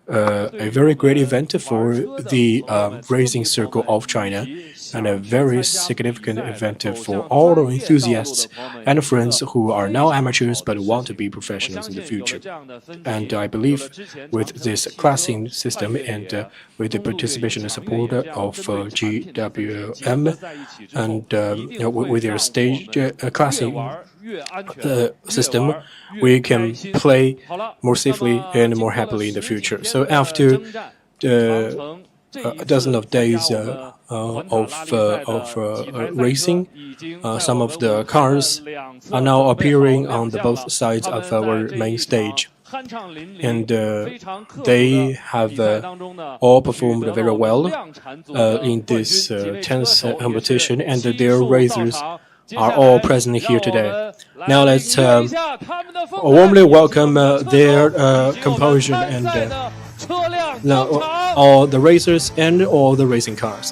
very great event for the racing circle of China, and a very significant event for all the enthusiasts and friends who are now amateurs but want to be professionals in the future. And I believe with this classing system and with the participation and support of GWM and with their stage classing system, we can play more safely and more happily in the future. So after a dozen of days of racing, some of the cars are now appearing on both sides of our main stage. And they have all performed very well in this tense competition, and their racers are all present here today. Now let's warmly welcome their composition and all the racers and all the racing cars.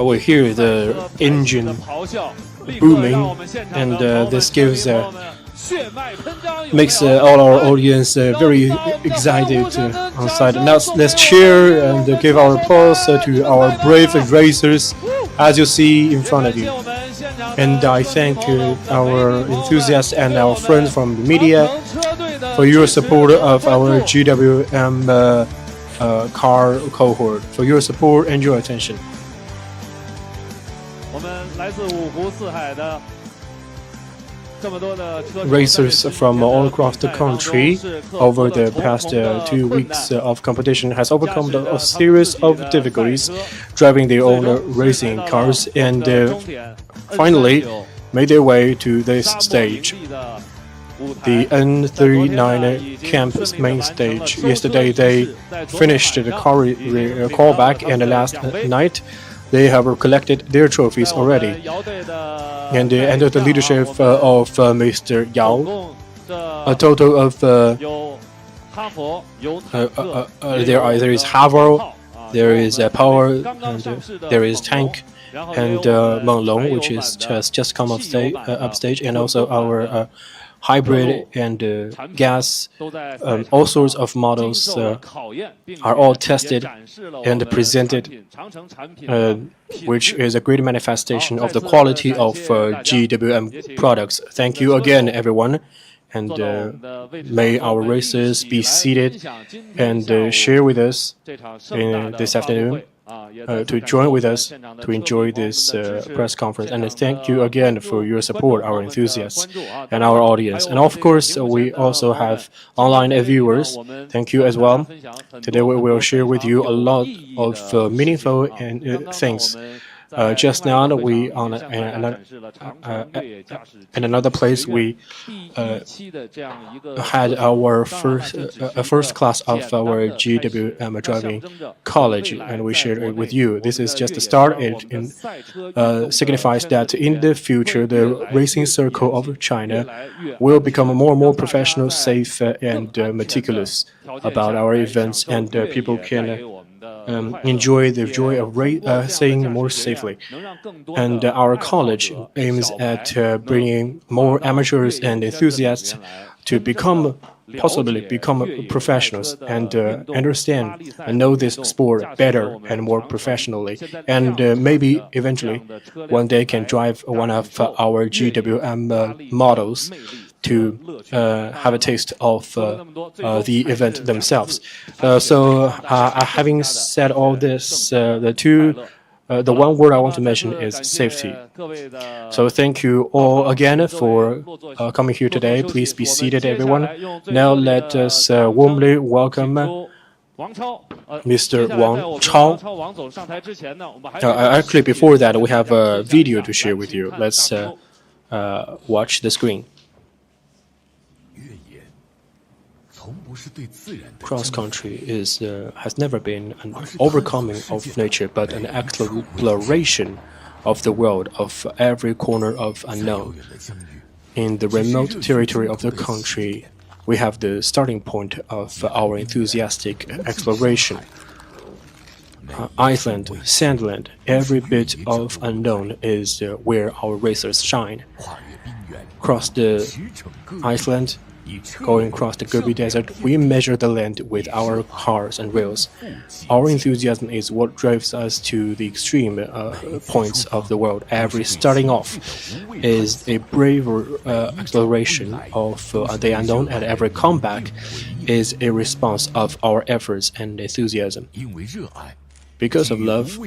We hear the engine booming, and this gives makes all our audience very excited on site. Now let's cheer and give our applause to our brave racers, as you see in front of you. And I thank our enthusiasts and our friends from the media for your support of our GWM car cohort, for your support and your attention. Racers from all across the country over the past 2 weeks of competition has overcome a series of difficulties driving their own racing cars, and finally made their way to this stage, the N39 camp's main stage. Yesterday they finished the callback, and last night they have collected their trophies already. And under the leadership of Mr. Yao, a total of there is Harvard, there is Power, and there is Tank, and Menglong, which is just come upstage, and also our hybrid and gas, all sorts of models are all tested and presented, which is a great manifestation of the quality of GWM products. Thank you again, everyone. And may our racers be seated and share with us this afternoon to join with us to enjoy this press conference. And thank you again for your support, our enthusiasts and our audience. And of course, we also have online viewers. Thank you as well. Today we will share with you a lot of meaningful things. Just now, we in another place we had our first class of our GWM driving college, and we shared it with you. This is just the start. It signifies that in the future, the racing circle of China will become more and more professional, safe, and meticulous about our events, and people can enjoy the joy of saying more safely. And our college aims at bringing more amateurs and enthusiasts to possibly become professionals and understand and know this sport better and more professionally, and maybe eventually one day can drive one of our GWM models to have a taste of the event themselves. So having said all this, the one word I want to mention is safety. So thank you all again for coming here today. Please be seated, everyone. Now let us warmly welcome Mr. Wang Chao. Actually, before that, we have a video to share with you. Let's watch the screen. Cross-country has never been an overcoming of nature, but an exploration of the world, of every corner of unknown. In the remote territory of the country, we have the starting point of our enthusiastic exploration. Iceland, Sandland, every bit of unknown is where our racers shine. Across the Iceland, going across the Gobi Desert, we measure the land with our cars and rails. Our enthusiasm is what drives us to the extreme points of the world. Every starting off is a braver exploration of the unknown, and every comeback is a response of our efforts and enthusiasm. Because of love,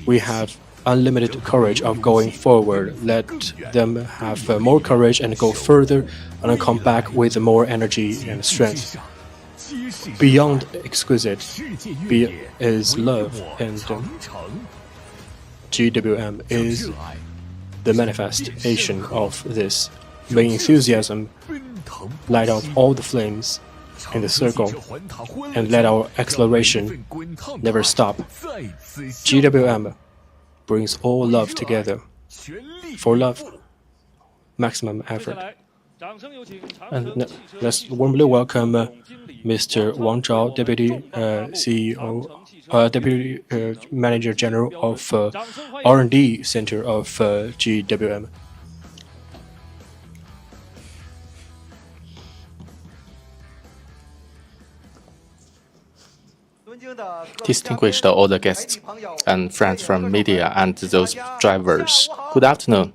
we have unlimited courage of going forward. Let them have more courage and go further and come back with more energy and strength. Beyond exquisite is love, and GWM is the manifestation of this. May enthusiasm light up all the flames in the circle, and let our exploration never stop. GWM brings all love together. For love, maximum effort. And let's warmly welcome Mr. Wang Zhao, Deputy CEO, Deputy Manager General of R&D Center of GWM. Distinguished all the guests and friends from media and those drivers, good afternoon.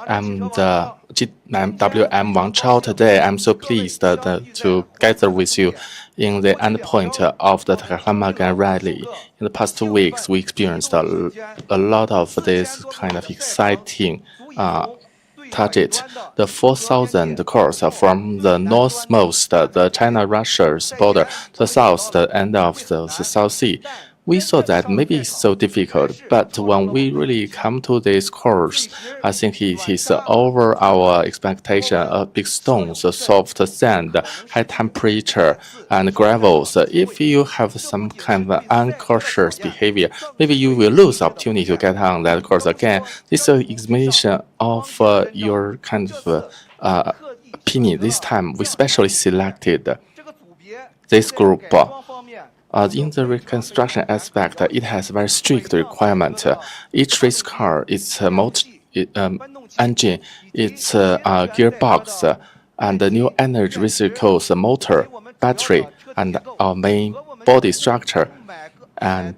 I'm the GWM Wang Chao. Today, I'm so pleased to gather with you in the endpoint of the Taklimakan Rally. In the past 2 weeks, we experienced a lot of this kind of exciting target, the 4,000 course from the northmost, the China-Russia's border, to the south, the end of the South Sea. We thought that maybe it's so difficult, but when we really come to this course, I think it is over our expectation. Big stones, soft sand, high temperature, and gravels. If you have some kind of uncautious behavior, maybe you will lose opportunity to get on that course again. This is an examination of your kind of opinion, this time we specially selected this group. In the reconstruction aspect, it has very strict requirement. Each race car, its engine, its gearbox, and the new energy vehicles, motor, battery, and our main body structure. And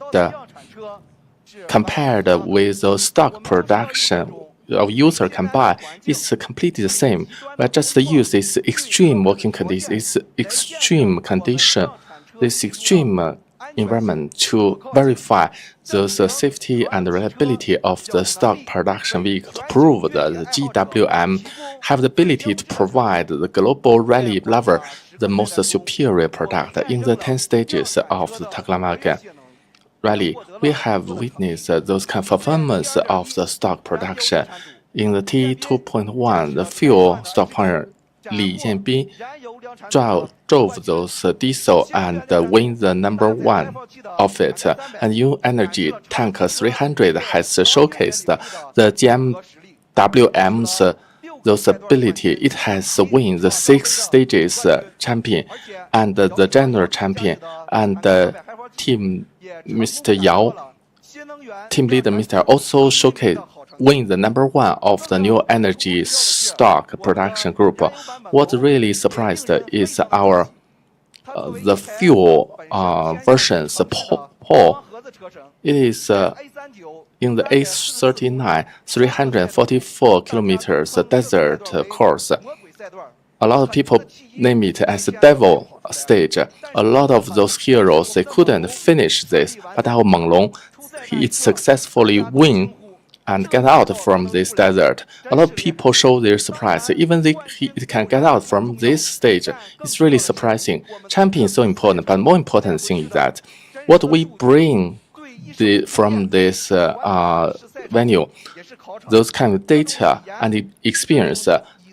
compared with the stock production a user can buy, it's completely the same. We just use this extreme working condition, this extreme condition, this extreme environment to verify the safety and reliability of the stock production vehicle to prove that the GWM have the ability to provide the global rally lover the most superior product. In the 10 stages of the Taklimakan Rally, we have witnessed those kind of performance of the stock production. In the T2.1, the fuel stockpile Li Jianbin drove those diesel and win the #1 of it. And new energy tank 300 has showcased the GWM's those ability. It has won the 6 stages champion and the general champion, and the team Mr. Yao, team leader Mr. also win the #1 of the new energy stock production group. What really surprised is our the fuel versions. Paul, it is in the A39 344 kilometers desert course. A lot of people name it as the devil stage. A lot of those heroes, they couldn't finish this, but our Menglong, he successfully win and get out from this desert. A lot of people show their surprise. Even he can get out from this stage, it's really surprising. Champion is so important, but more important thing is that what we bring from this venue, those kind of data and experience.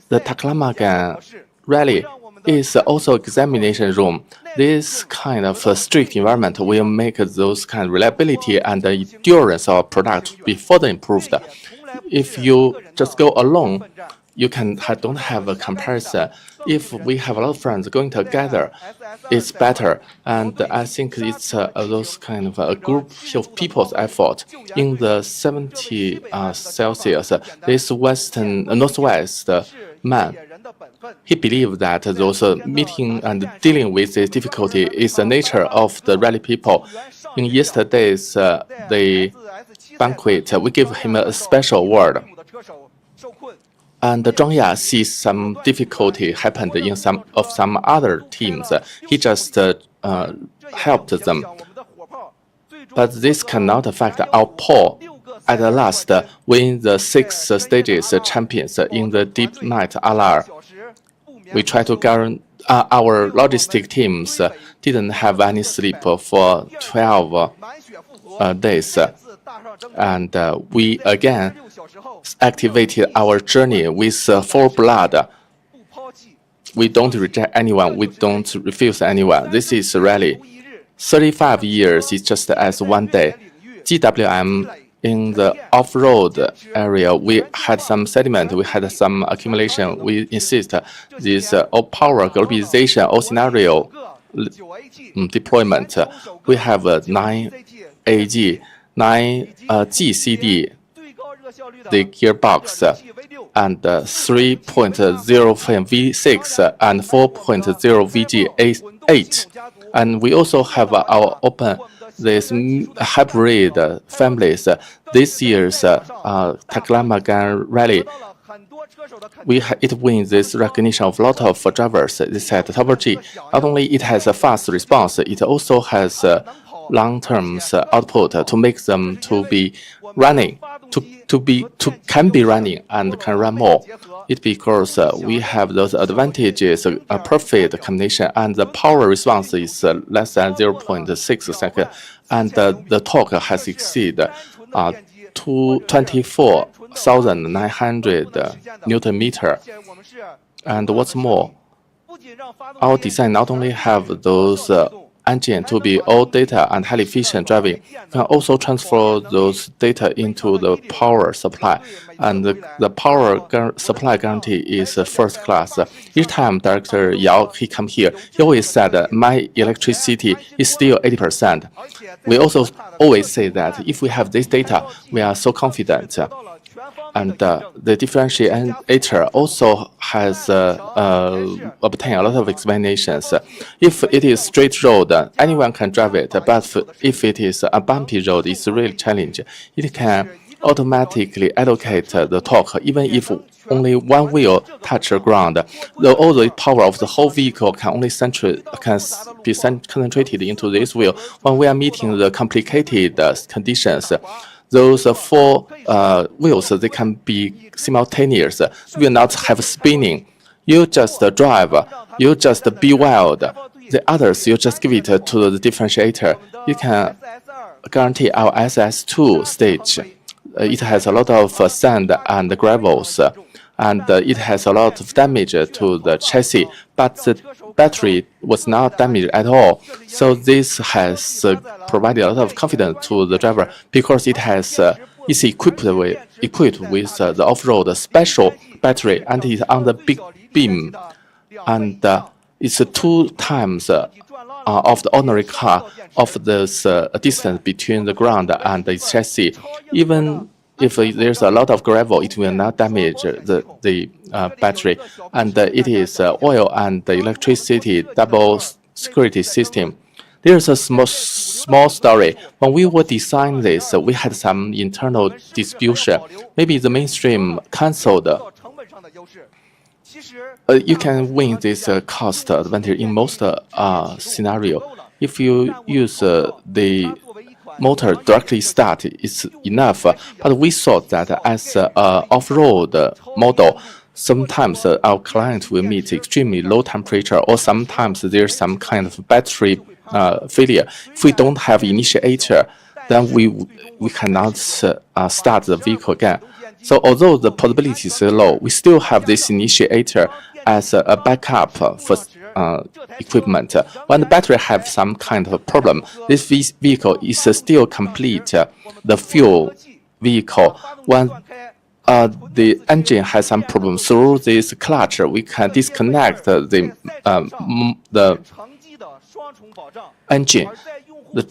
The Taklimakan Rally is also examination room. This kind of strict environment will make those kind of reliability and endurance of product be further improved. If you just go alone, you don't have a comparison. If we have a lot of friends going together, it's better. And I think it's those kind of a group of people's effort. In the 70 Celsius, this northwest man, he believed that those meeting and dealing with this difficulty is the nature of the rally people. In yesterday's the banquet, we give him a special award. And Zhang Ya sees some difficulty happened in some other teams. He just helped them. But this cannot affect our Paul. At last, win the 6 stages champions in the deep night alar. We try to guarantee our logistic teams didn't have any sleep for 12 days. And we again activated our journey with full blood. We don't reject anyone. We don't refuse anyone. This is rally. 35 years is just as one day. GWM in the off-road area, we had some sediment, we had some accumulation. We insist this all power globalization, all scenario deployment. We have 9 AG, 9 GCD, the gearbox, and 3.0 V6 and 4.0 VG8. And we also have our open this hybrid families. This year's Taklimakan Rally, it wins this recognition of a lot of drivers. This at Top G. Not only it has a fast response, it also has long-term output to make them to be running, can be running and can run more. It because we have those advantages, a perfect combination, and the power response is less than 0.6 seconds, and the torque has exceeded 24,900 Newton meter. And what's more, our design not only have those engine to be all data and highly efficient driving. You can also transfer those data into the power supply, and the power supply guarantee is first class. Each time Director Yao he come here, he always said my electricity is still 80%. We also always say that if we have this data, we are so confident. And the differentiator also has obtained a lot of explanations. If it is straight road, anyone can drive it. But if it is a bumpy road, it's really challenging. It can automatically allocate the torque, even if only one wheel touch the ground. All the power of the whole vehicle can only be concentrated into this wheel. When we are meeting the complicated conditions, those four wheels, they can be simultaneous. Will not have spinning. You just drive. You just be wild. The others, you just give it to the differentiator. You can guarantee our SS2 stage. It has a lot of sand and gravels, and it has a lot of damage to the chassis, but the battery was not damaged at all. So this has provided a lot of confidence to the driver because it has is equipped with the off-road special battery, and it's on the big beam, and it's 2 times of the ordinary car of this distance between the ground and the chassis. Even if there's a lot of gravel, it will not damage the battery. And it is oil and the electricity double security system. There's a small story. When we were designing this, we had some internal distribution. Maybe the mainstream canceled. You can win this cost advantage in most scenario. If you use the motor directly start, it's enough. But we thought that as an off-road model, sometimes our client will meet extremely low temperature, or sometimes there's some kind of battery failure. If we don't have initiator, then we cannot start the vehicle again. So although the possibility is low, we still have this initiator as a backup for equipment. When the battery have some kind of problem, this vehicle is still complete the fuel vehicle. When the engine has some problem, through this clutch, we can disconnect the engine. The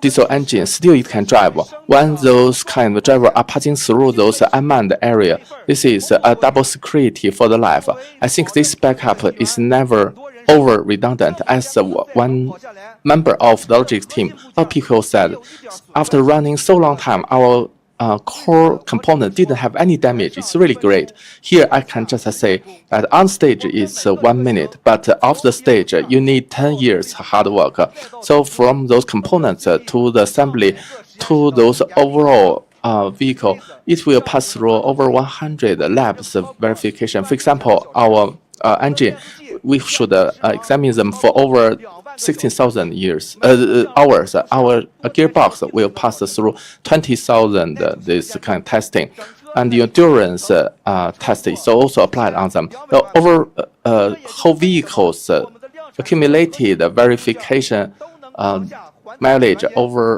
diesel engine still it can drive. When those kind of driver are passing through those unmanned area, this is a double security for the life. I think this backup is never over redundant. As one member of the logistics team, a lot of people said, after running so long time, our core component didn't have any damage. It's really great. Here I can just say that on stage it's 1 minute, but off the stage you need 10 years hard work. So from those components to the assembly to those overall vehicle, it will pass through over 100 labs of verification. For example, our engine, we should examine them for over 16,000 hours. Our gearbox will pass through 20,000 this kind of testing, and the endurance test is also applied on them. The over whole vehicles accumulated verification mileage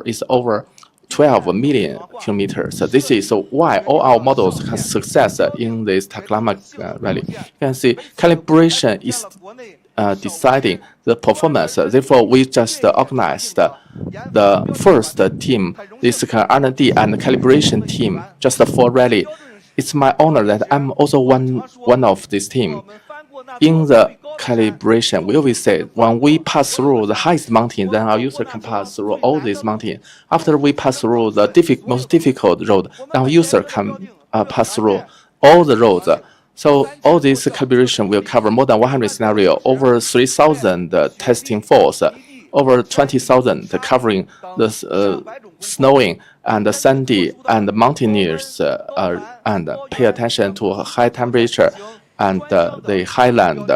is over 12 million kilometers. So this is why all our models have success in this Taklimakan rally. You can see calibration is deciding the performance. Therefore, we just organized the first team, this R&D and calibration team, just for rally. It's my honor that I'm also one of this team. In the calibration, we always say when we pass through the highest mountain, then our user can pass through all these mountains. After we pass through the most difficult road, then our user can pass through all the roads. So all this calibration will cover more than 100 scenarios, over 3,000 testing falls, over 20,000 covering the snowing and the sandy and the mountaineers, and pay attention to high temperature and the highland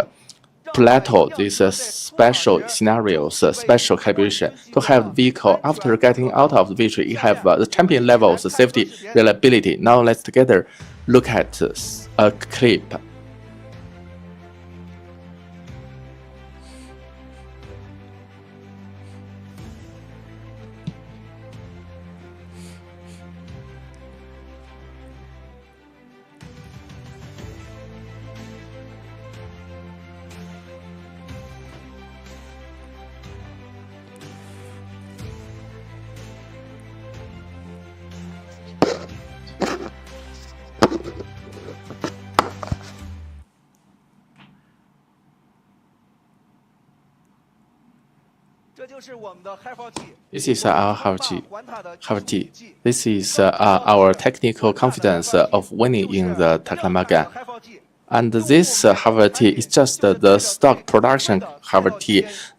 plateau. These special scenarios, special calibration to have the vehicle after getting out of the vehicle, it have the champion levels, safety, reliability. Now let's together look at a clip. This is our Harvard. This is our technical confidence of winning in the Taklimakan. And this Harvard is just the stock production Harvard.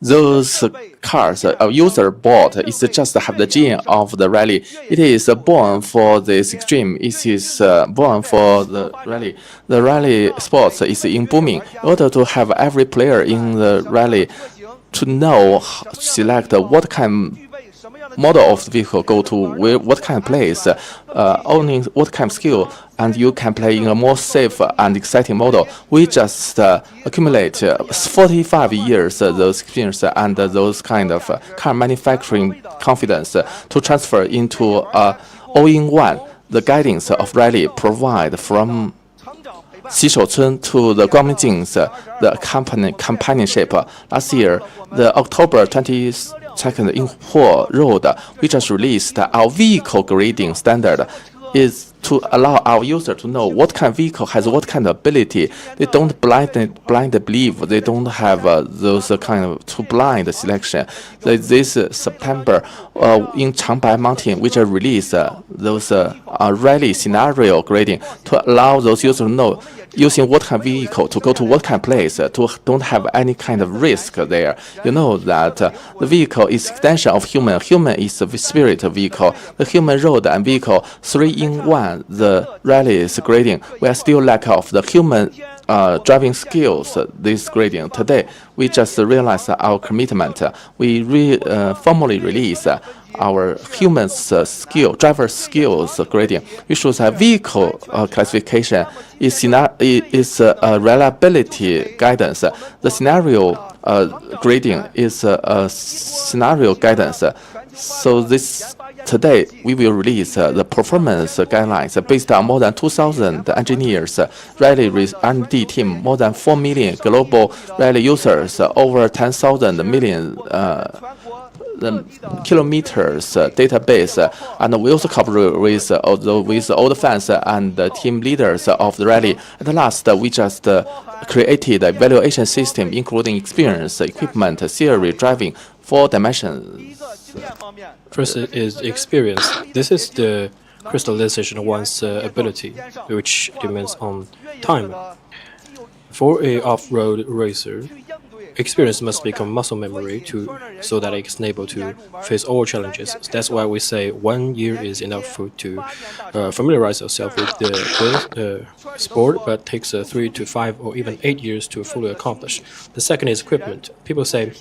Those cars a user bought is just have the gene of the rally. It is born for this extreme. It is born for the rally. The rally sports is in booming. In order to have every player in the rally to know, select what kind model of the vehicle go to what kind of place, owning what kind of skill, and you can play in a more safe and exciting model. We just accumulate 45 years those experience and those kind of car manufacturing confidence to transfer into all-in-one. The guidance of rally provide from Xishouchun to the Guangmingjing, the companionship. Last year, the October 22nd in Huo Road, we just released our vehicle grading standard. Is to allow our user to know what kind of vehicle has what kind of ability. They don't blind believe. They don't have those kind of too blind selection. This September in Changbai Mountain, we just released those rally scenario grading to allow those users to know using what kind of vehicle to go to what kind of place to don't have any kind of risk there. You know that the vehicle is extension of human. Human is the spirit of vehicle. The human road and vehicle 3-in-1. The rally is grading. We are still lack of the human driving skills. This grading today, we just realized our commitment. We formally release our human driver skills grading. We should have vehicle classification is reliability guidance. The scenario grading is scenario guidance. So this today we will release the performance guidelines based on more than 2,000 engineers, rally R&D team, more than 4 million global rally users, over 10,000 million kilometers database, and we also cover with all the fans and the team leaders of the rally. At last, we just created a evaluation system including experience, equipment, theory, driving, 4 dimensions. First is experience. This is the crystallization of one's ability, which depends on time. For a off-road racer, experience must become muscle memory so that it is able to face all challenges. That's why we say 1 year is enough to familiarize yourself with the sport, but takes 3 to 5 or even 8 years to fully accomplish. The second is equipment. People say,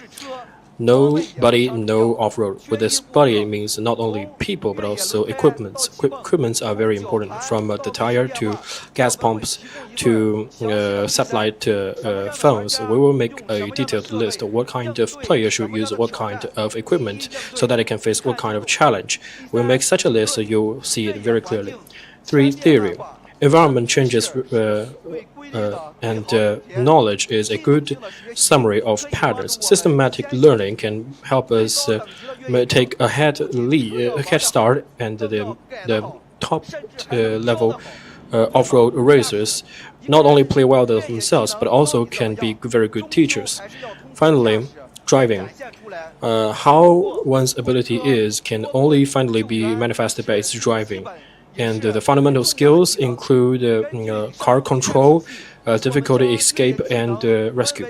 no body, no off-road. With this body, it means not only people, but also equipments. Equipments are very important, from the tire to gas pumps to satellite phones. We will make a detailed list of what kind of player should use what kind of equipment so that it can face what kind of challenge. We'll make such a list so you'll see it very clearly. 3, theory. Environment changes and knowledge is a good summary of patterns. Systematic learning can help us take a head start, and the top level off-road racers not only play well themselves, but also can be very good teachers. Finally, driving. How one's ability is can only finally be manifested by its driving. And the fundamental skills include car control, difficulty escape, and rescue.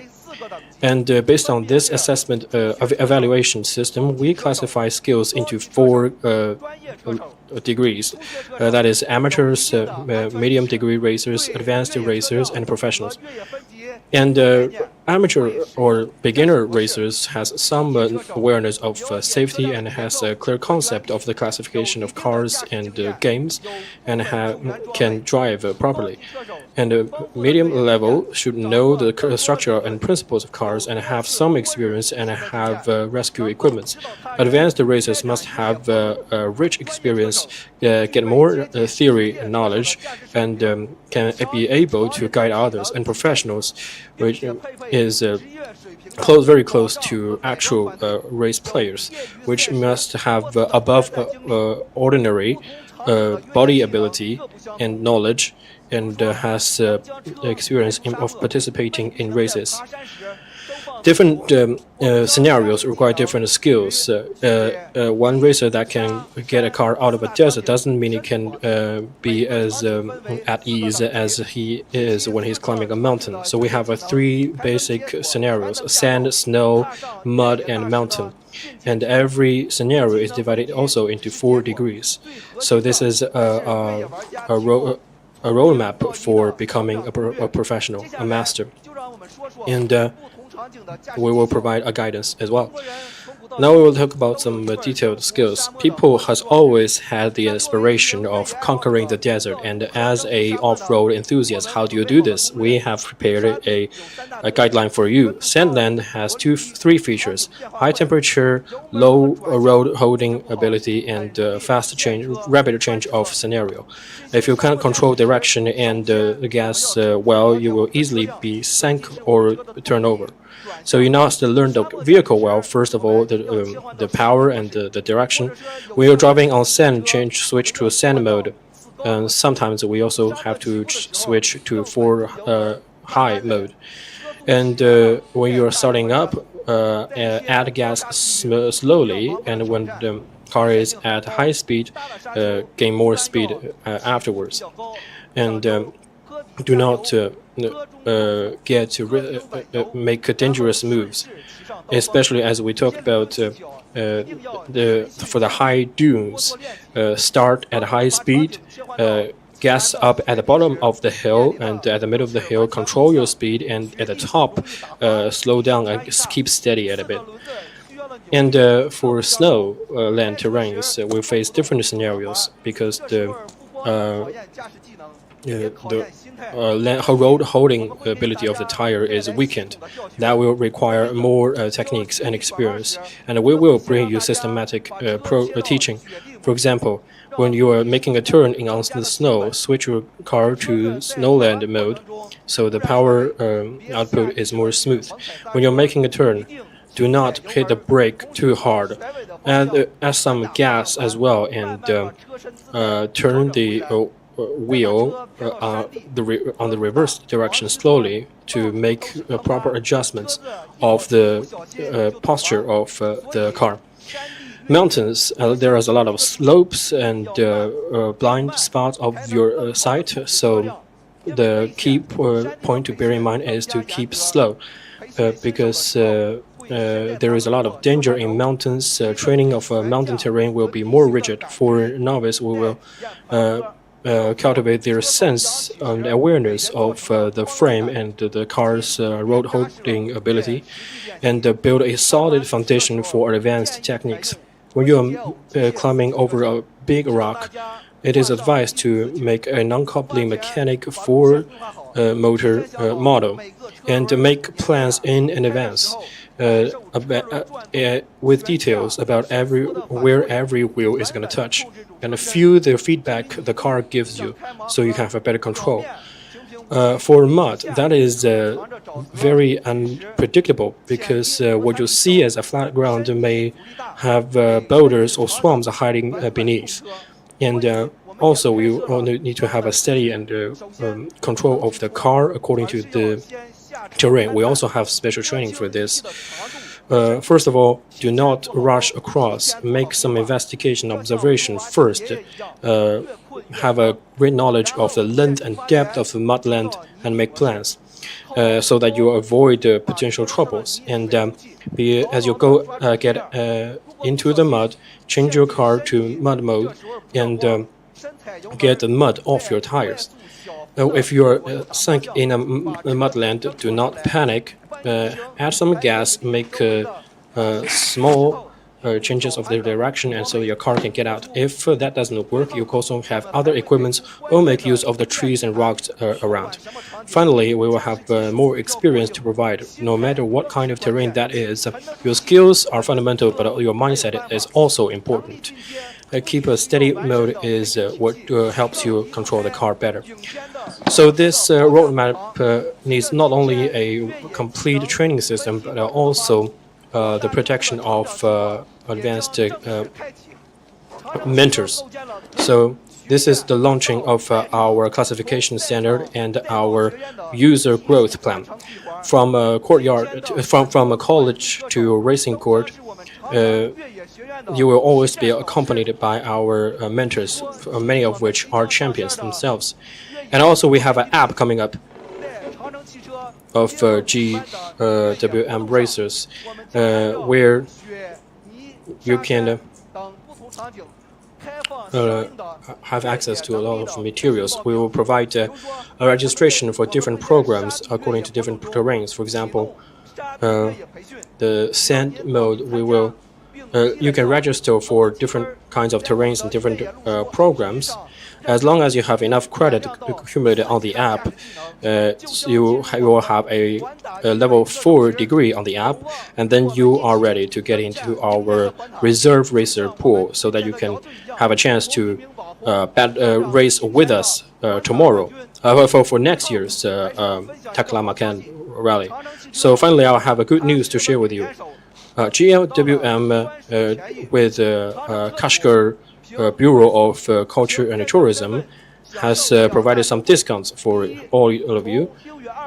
And based on this assessment evaluation system, we classify skills into 4 degrees. That is amateurs, medium degree racers, advanced racers, and professionals. And amateur or beginner racers has some awareness of safety and has a clear concept of the classification of cars and games, and can drive properly. And medium level should know the structure and principles of cars and have some experience and have rescue equipment. Advanced racers must have rich experience, get more theory and knowledge, and can be able to guide others. And professionals, which is very close to actual race players, which must have above ordinary body ability and knowledge, and has experience of participating in races. different scenarios require different skills. One racer that can get a car out of a desert doesn't mean he can be as at ease as he is when he's climbing a mountain. So we have three basic scenarios: sand, snow, mud, and mountain. And every scenario is divided also into 4 degrees. So this is a roadmap for becoming a professional, a master. And we will provide a guidance as well. Now we will talk about some detailed skills. People has always had the inspiration of conquering the desert, and as a off-road enthusiast, how do you do this? We have prepared a guideline for you. Sandland has 3 features: high temperature, low road holding ability, and rapid change of scenario. If you can't control direction and gas well, you will easily be sank or turn over. So you must learn the vehicle well. First of all, the power and the direction. When you're driving on sand, switch to sand mode. Sometimes we also have to switch to 4 high mode. And when you're starting up, add gas slowly, and when the car is at high speed, gain more speed afterwards. And do not make dangerous moves, especially as we talked about for the high dunes. Start at high speed, gas up at the bottom of the hill, and at the middle of the hill, control your speed, and at the top, slow down and keep steady at a bit. And for snow land terrains, we face different scenarios because the road holding ability of the tire is weakened. That will require more techniques and experience, and we will bring you systematic teaching. For example, when you are making a turn on the snow, switch your car to snowland mode, so the power output is more smooth. When you're making a turn, do not hit the brake too hard. Add some gas as well, and turn the wheel on the reverse direction slowly to make proper adjustments of the posture of the car. Mountains, there is a lot of slopes and blind spots of your sight, so the key point to bear in mind is to keep slow, because there is a lot of danger in mountains. Training of mountain terrain will be more rigid. For novice, we will cultivate their sense and awareness of the frame and the car's road holding ability, and build a solid foundation for advanced techniques. When you are climbing over a big rock, it is advised to make a non-coupling mechanic 4-motor model and to make plans in advance with details about where every wheel is going to touch, and feel the feedback the car gives you so you can have a better control. For mud, that is very unpredictable, because what you see as a flat ground may have boulders or swamps hiding beneath. And also, you need to have a steady and control of the car according to the terrain. We also have special training for this. First of all, do not rush across. Make some investigation observation first. Have a great knowledge of the length and depth of the mudland and make plans so that you avoid potential troubles. And as you get into the mud, change your car to mud mode and get the mud off your tires. If you are sunk in a mudland, do not panic. Add some gas, make small changes of the direction, and so your car can get out. If that doesn't work, you also have other equipment or make use of the trees and rocks around. Finally, we will have more experience to provide. No matter what kind of terrain that is, your skills are fundamental, but your mindset is also important. Keep a steady mode is what helps you control the car better. So this roadmap needs not only a complete training system, but also the protection of advanced mentors. So This is the launching of our classification standard and our user growth plan. From a courtyard, from a college to a racing court, you will always be accompanied by our mentors, many of which are champions themselves. And also we have an app coming up of GWM racers, where you can have access to a lot of materials. We will provide a registration for different programs according to different terrains. For example, the sand mode, you can register for different kinds of terrains and different programs. As long as you have enough credit accumulated on the app, you will have a level 4 degree on the app, and then you are ready to get into our reserve racer pool so that you can have a chance to race with us tomorrow for next year's Taklimakan rally. So finally, I'll have a good news to share with you. GWM with Kashgar Bureau of Culture and Tourism has provided some discounts for all of you.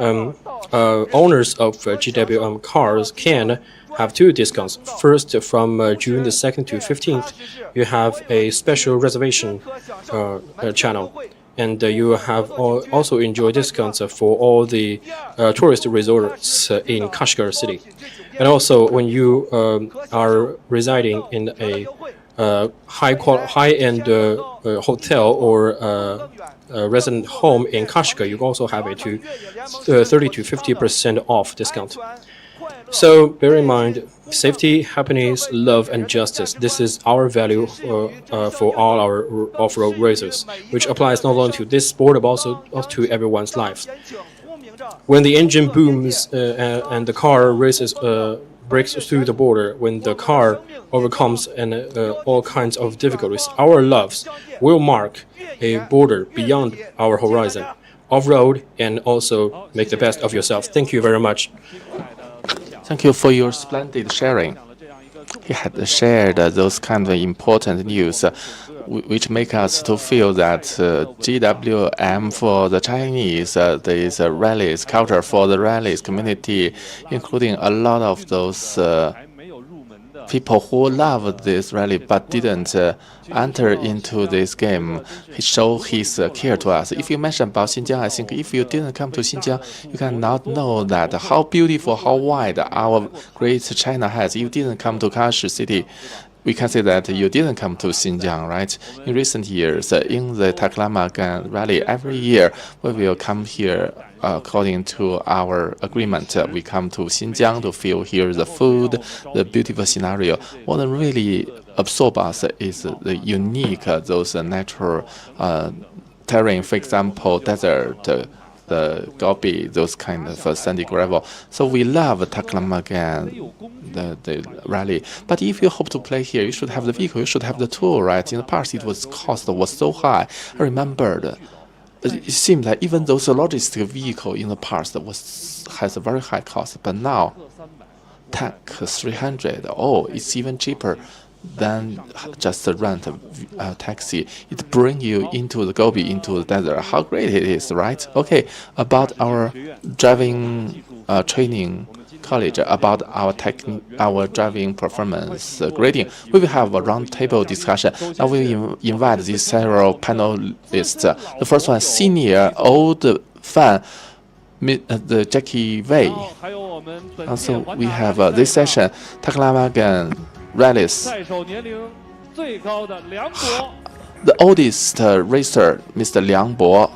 Owners of GWM cars can have 2 discounts. First, from June the 2nd to 15th, you have a special reservation channel. And you have also enjoyed discounts for all the tourist resorts in Kashgar city. And also, when you are residing in a high-end hotel or resident home in Kashgar, you also have a 30 to 50% off discount. So bear in mind, safety, happiness, love, and justice. This is our value for all our off-road racers, which applies not only to this sport but also to everyone's lives. When the engine booms and the car breaks through the border, when the car overcomes all kinds of difficulties, our loves will mark a border beyond our horizon. Off-road and also make the best of yourself. Thank you very much. Thank you for your splendid sharing. He had shared those kind of important news, which make us to feel that GWM for the Chinese, there is a rallies culture for the rallies community, including a lot of those people who love this rally but didn't enter into this game. He showed his care to us. If you mention about Xinjiang, I think if you didn't come to Xinjiang, you cannot know that how beautiful, how wide our great China has. If you didn't come to Kashgar city, we can say that you didn't come to Xinjiang, right? In recent years, in the Taklimakan rally, every year we will come here according to our agreement. We come to Xinjiang to feel here the food, the beautiful scenario. What really absorb us is the unique, those natural terrain, for example, desert, the Gobi, those kind of sandy gravel. So we love Taklimakan, the rally. But if you hope to play here, you should have the vehicle, you should have the tool, right? In the past, cost was so high. I remembered. It seemed like even those logistic vehicle in the past has a very high cost, but now tank 300, it's even cheaper than just rent a taxi. It brings you into the Gobi, into the desert. How great it is, right? Okay, about our driving training college, about our driving performance grading, we will have a roundtable discussion. Now we invite these several panelists. The first one, senior old fan, the Jackie Wei. Also, we have this session, Taklimakan rallies. The oldest racer, Mr. Liang Bo.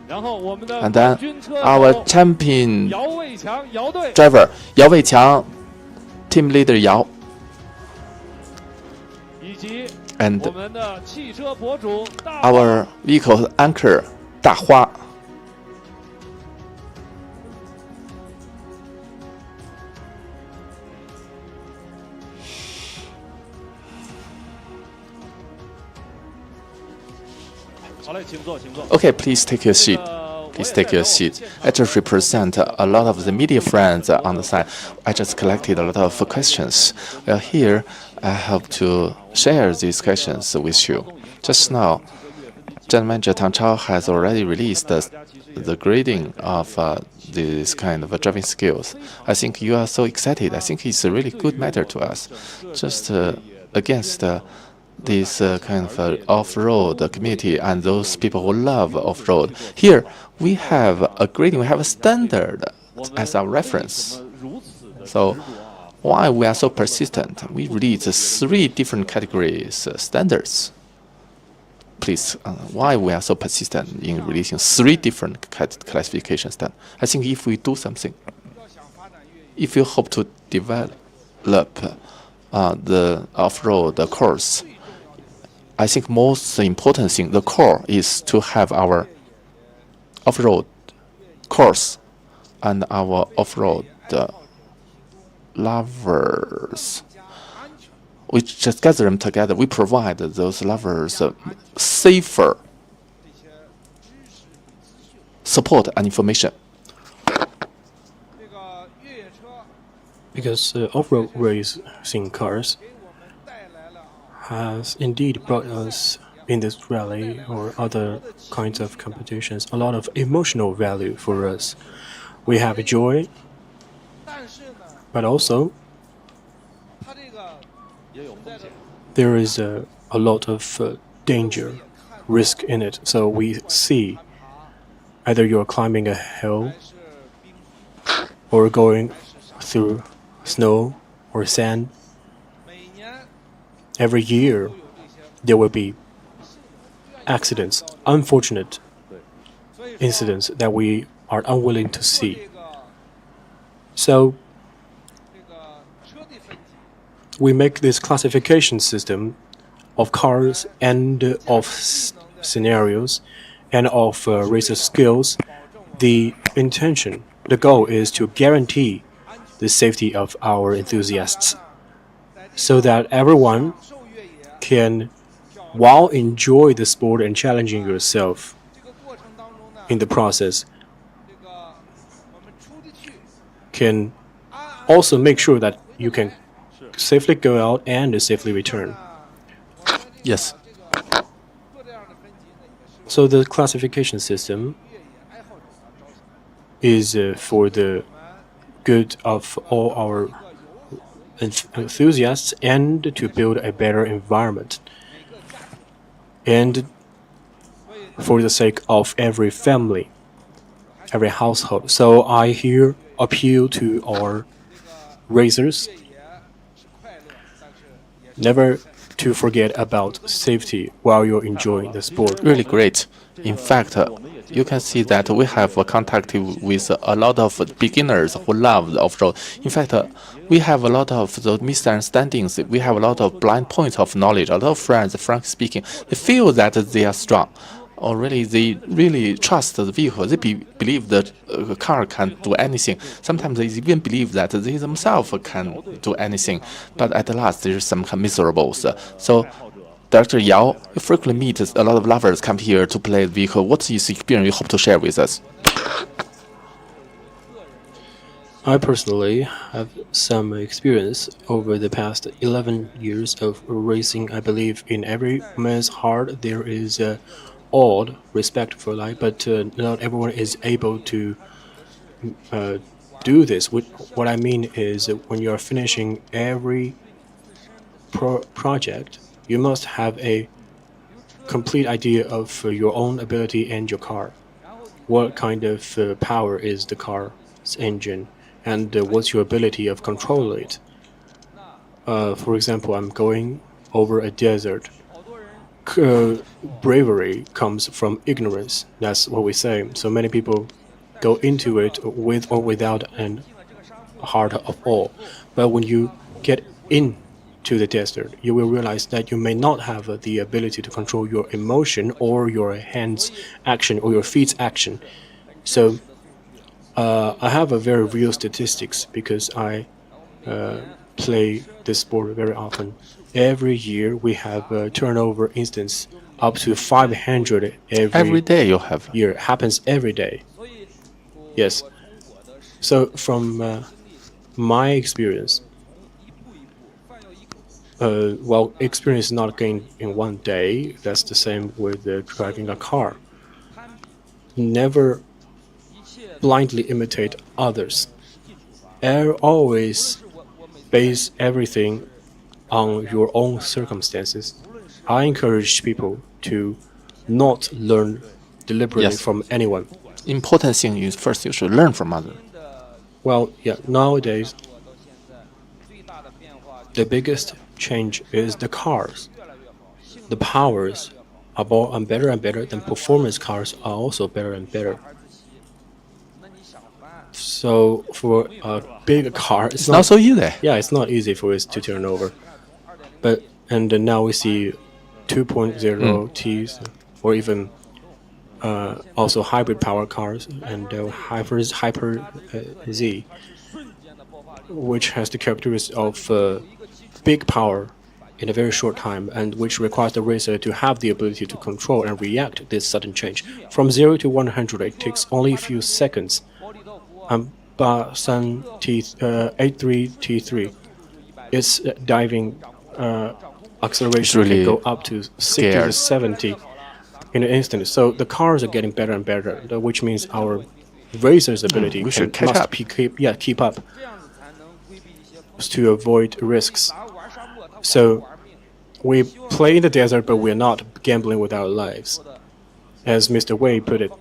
And then our champion driver, Yao Weiqiang, team leader Yao. And our vehicle anchor, Da Hua. Okay, please take your seat. Please take your seat. I just represent a lot of the media friends on the side. I just collected a lot of questions. Well, here I hope to share these questions with you. Just now, General Manager Tang Chao has already released the grading of this kind of driving skills. I think you are so excited. I think it's a really good matter to us. Just against this kind of off-road community and those people who love off-road. Here we have a grading, we have a standard as our reference. So why we are so persistent? We release 3 different categories standards. Please, why we are so persistent in releasing 3 different classification standards? I think if we do something, if you hope to develop the off-road course, I think most important thing, the core, is to have our off-road course and our off-road lovers. We just gather them together. We provide those lovers safer support and information. Because off-road racing cars has indeed brought us in this rally or other kinds of competitions a lot of emotional value for us. We have joy, but also there is a lot of danger, risk in it. So we see either you're climbing a hill or going through snow or sand. Every year there will be accidents, unfortunate incidents that we are unwilling to see. So we make this classification system of cars and of scenarios and of racer skills. The intention, the goal is to guarantee the safety of our enthusiasts so that everyone can, while enjoy the sport and challenging yourself in the process, can also make sure that you can safely go out and safely return. Yes. So the classification system is for the good of all our enthusiasts and to build a better environment and for the sake of every family, every household. So I here appeal to our racers never to forget about safety while you're enjoying the sport. Really great. In fact, you can see that we have contacted with a lot of beginners who love the off-road. In fact, we have a lot of those misunderstandings. We have a lot of blind points of knowledge. A lot of friends, frankly speaking, they feel that they are strong. Or really, they really trust the vehicle. They believe that a car can do anything. Sometimes they even believe that they themselves can do anything. But at last, there's some miserables. So, Dr. Yao, you frequently meet a lot of lovers come here to play the vehicle. What's your experience you hope to share with us? I personally have some experience over the past 11 years of racing. I believe in every man's heart there is odd respect for life, but not everyone is able to do this. What I mean is when you are finishing every project, you must have a complete idea of your own ability and your car. What kind of power is the car's engine, and what's your ability of controlling it? For example, I'm going over a desert. Bravery comes from ignorance. That's what we say. So many people go into it with or without a heart of awe. But when you get into the desert, you will realize that you may not have the ability to control your emotion or your hands' action or your feet's action. So I have a very real statistics because I play this sport very often. Every year we have a turnover instance up to 500 Every day you have. year. It happens every day. Yes. So from my experience, Well, experience is not gained in one day. That's the same with driving a car. Never blindly imitate others. Always base everything on your own circumstances. I encourage people to not learn deliberately Yes. from anyone. Important thing is first you should learn from others. Well, yeah, nowadays, the biggest change is the cars. The powers are better and better, then performance cars are also better and better. So for a big car, It's not so easy. yeah, it's not easy for it to turn over. And now we see 2.0 T's or even also hybrid power cars and Hyper Z, which has the characteristics of big power in a very short time, and which requires the racer to have the ability to control and react this sudden change. From 0 to 100, it takes only a few seconds. 83 T3, its diving acceleration really can go up to 60 to 70 in an instant. So the cars are getting better and better, which means our racers' ability we should catch up. keep up to avoid risks. So we play in the desert, but we're not gambling with our lives. As Mr. Wei put it,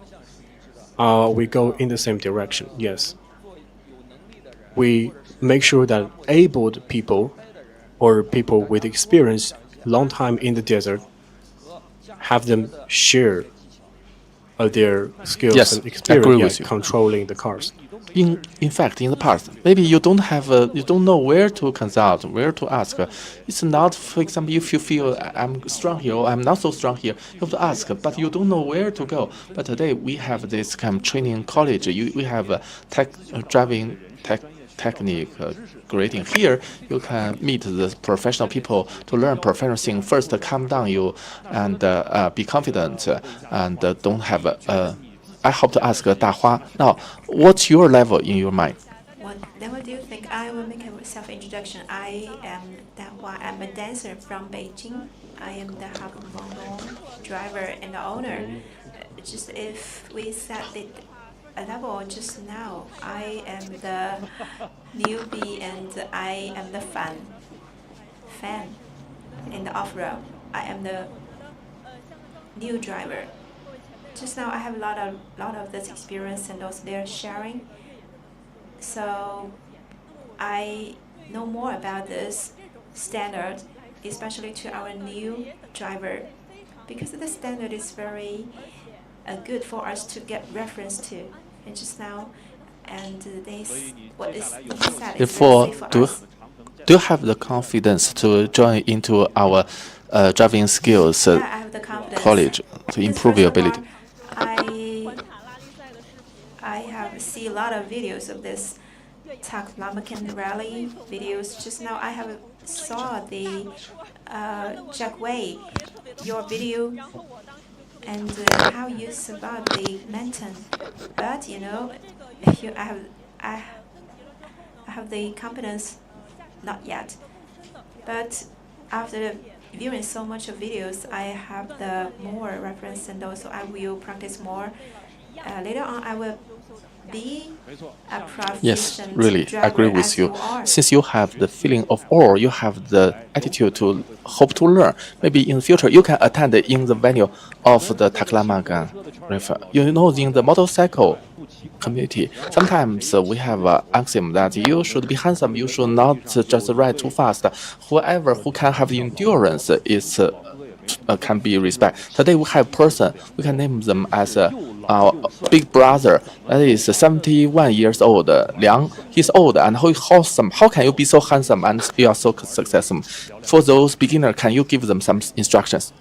we go in the same direction, yes. We make sure that able people or people with experience, long time in the desert, have them share their skills Yes, and I agree experience with you. controlling the cars. In fact, in the past, maybe you don't know where to consult, where to ask. It's not, for example, if you feel I'm strong here or I'm not so strong here, you have to ask, but you don't know where to go. But today we have this kind of training college. We have driving technique grading. Here you can meet the professional people to learn professional things. First, calm down you and be confident and don't have I hope to ask Da Hua now, what's your level in your mind? What level do you think? I will make a self-introduction. I am Da Hua. I'm a dancer from Beijing. I am the driver and the owner. Just if we set it a level just now, I am the newbie and I am the fan in the off-road. I am the new driver. Just now I have a lot of this experience and also they're sharing. So I know more about this standard, especially to our new driver, because the standard is very good for us to get reference to. And just now, and what is said is Therefore, very safe for us. do you have the confidence to join into our driving skills Yeah, I have the confidence. college to improve your ability? I have seen a lot of videos of this Taklimakan rally videos. Just now I have saw the Jack Wei, your video, and how you survive the mountain. But you know, I have the confidence, not yet. But after viewing so much of videos, I have the more reference, and also I will practice more. Later on, I will be a proficient Yes, really, I agree driver with as you. are. Since you have the feeling of awe, you have the attitude to hope to learn. Maybe in the future you can attend in the venue of the Taklimakan River. You know, in the motorcycle community, sometimes we have an axiom that you should be handsome, you should not just ride too fast. Whoever who can have endurance is can be respected. Today we have person, we can name them as our big brother. That is 71 years old. Liang, he's old and he's handsome. How can you be so handsome and you are so successful? For those beginners, can you give them some instructions?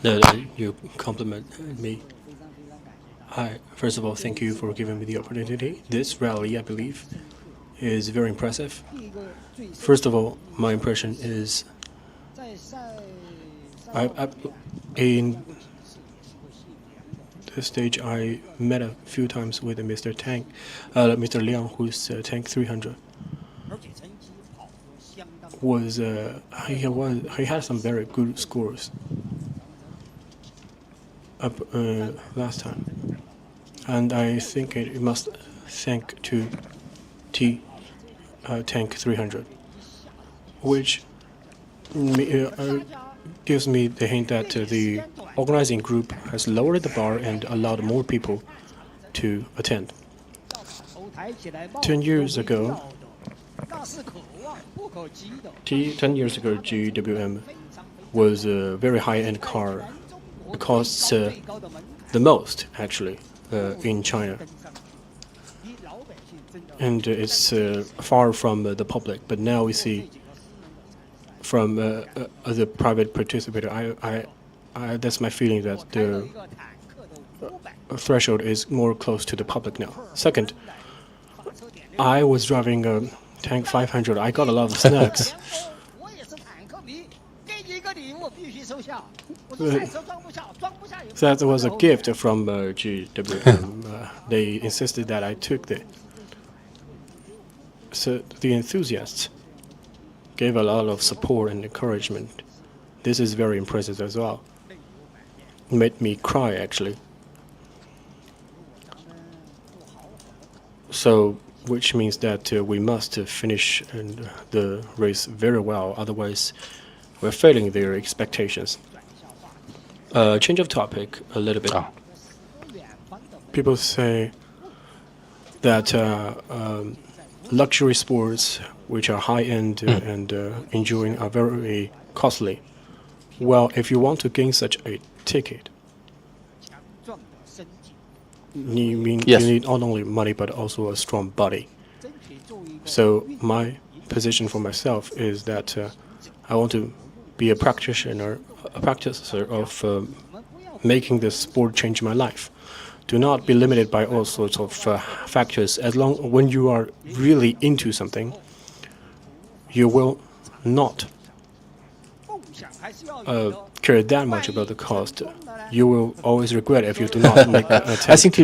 You compliment me. First of all, thank you for giving me the opportunity. This rally, I believe, is very impressive. First of all, my impression is in this stage, I met a few times with Mr. Liang, who's Tank 300. was he had some very good scores up last time, and I think it must thank to Tank 300, which gives me the hint that the organizing group has lowered the bar and allowed more people to attend. 10 years ago, GWM was a very high-end car. It costs the most, actually, in China. And it's far from the public. But now we see from the private participator, that's my feeling that the threshold is more close to the public now. Second, I was driving a Tank 500. I got a lot of snacks. That was a gift from GWM. They insisted that I took it. So the enthusiasts gave a lot of support and encouragement. This is very impressive as well. It made me cry, actually. So, which means that we must finish the race very well, otherwise we're failing their expectations. Change of topic a little bit. People say that luxury sports, which are high-end and enjoying, are very costly. Well, if you want to gain such a ticket, you need not only money but also a strong body. So my position for myself is that I want to be a practitioner of making this sport change my life. Do not be limited by all sorts of factors. When you are really into something, you will not care that much about the cost. You will always regret if you do not make an attempt. I think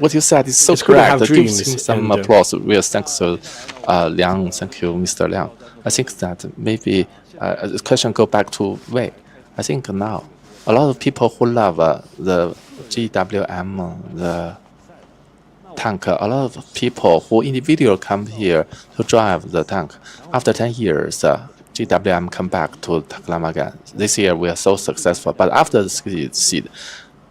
what you said is so It's good to have correct. Give dreams him some and, applause. Well, thanks, Liang. Thank you, Mr. Liang. I think that maybe the question go back to Wei. I think now a lot of people who love the GWM, the tank, a lot of people who individually come here to drive the tank. After 10 years, GWM come back to Taklimakan. This year we are so successful, but after the seed,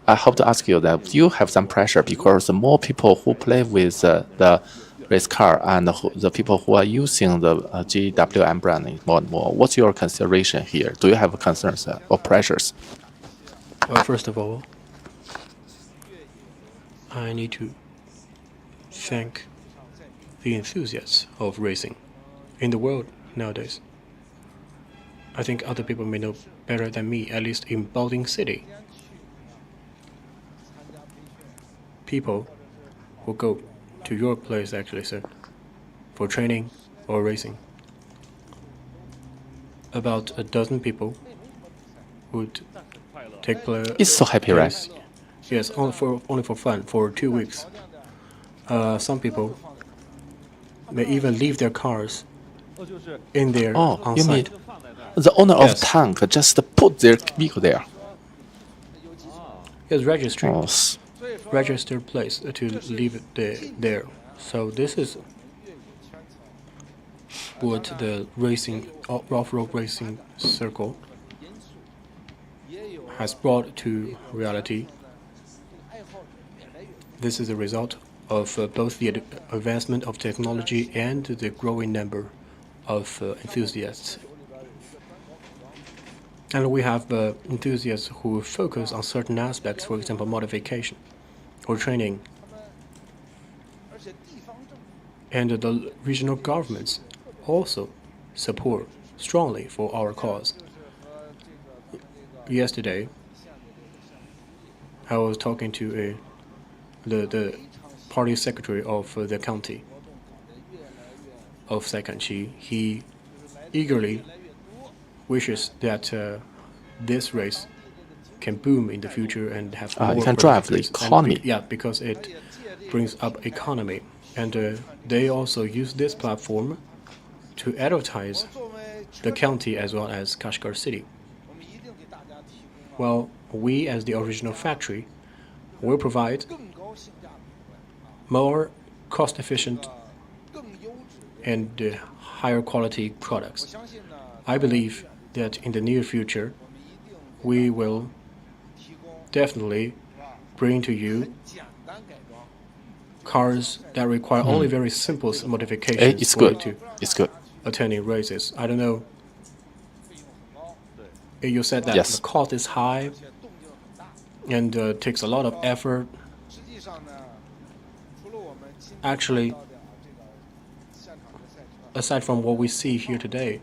I hope to ask you that you have some pressure because the more people who play with the race car and the people who are using the GWM brand more and more. What's your consideration here? Do you have concerns or pressures? Well, first of all, I need to thank the enthusiasts of racing in the world nowadays. I think other people may know better than me, at least in Baoding City. People who go to your place, actually, sir, for training or racing. About a dozen people would take place. It's so happy, right? Yes, only for fun, for 2 weeks. Some people may even leave their cars in there on you site. mean the owner Yes. of tank just put their vehicle there? Yes, registry. Oh, Registered place to leave it there. So this is what the racing off-road racing circle has brought to reality. This is a result of both the advancement of technology and the growing number of enthusiasts. And we have enthusiasts who focus on certain aspects, for example, modification or training. And the regional governments also support strongly for our cause. Yesterday, I was talking to the party secretary of the county of Saikanchi. He eagerly wishes that this race can boom in the future and have more. You can drive the economy. Yeah, because it brings up economy, and they also use this platform to advertise the county as well as Kashgar city. Well, we as the original factory will provide more cost-efficient and higher quality products. I believe that in the near future, we will definitely bring to you cars that require only very simple modifications It's for good. you to It's good. attending races. I don't know. You said that Yes. the cost is high and takes a lot of effort. Actually, aside from what we see here today,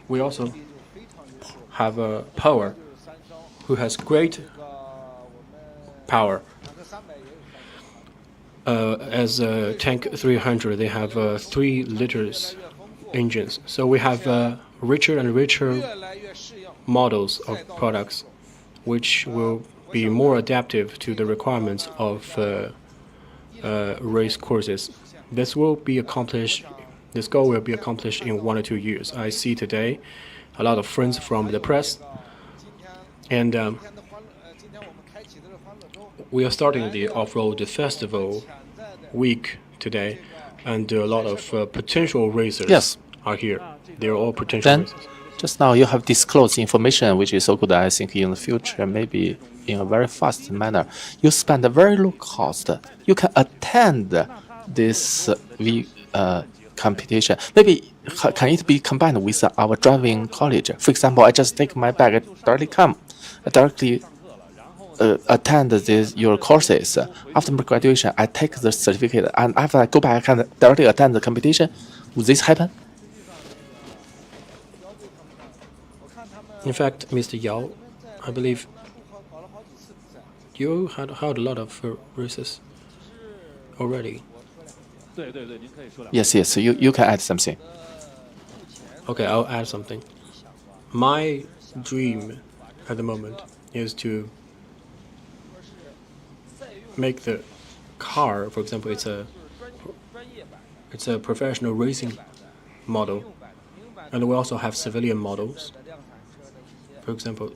we also have a power who has great power. As Tank 300, they have 3 liters engines. So we have richer and richer models of products, which will be more adaptive to the requirements of race courses. This will be accomplished. This goal will be accomplished in 1 or 2 years. I see today a lot of friends from the press, and we are starting the off-road festival week today, and a lot of potential racers Yes. are here. They're all potential Then, racers. just now you have disclosed information which is so good. I think in the future, maybe in a very fast manner, you spend a very low cost. You can attend this competition. Maybe can it be combined with our driving college? For example, I just take my bag, directly attend your courses. After my graduation, I take the certificate, and after I go back and directly attend the competition. Would this happen? In fact, Mr. Yao, I believe you had a lot of races already. Yes, you can add something. Okay, I'll add something. My dream at the moment is to make the car, for example, it's a professional racing model, and we also have civilian models. For example,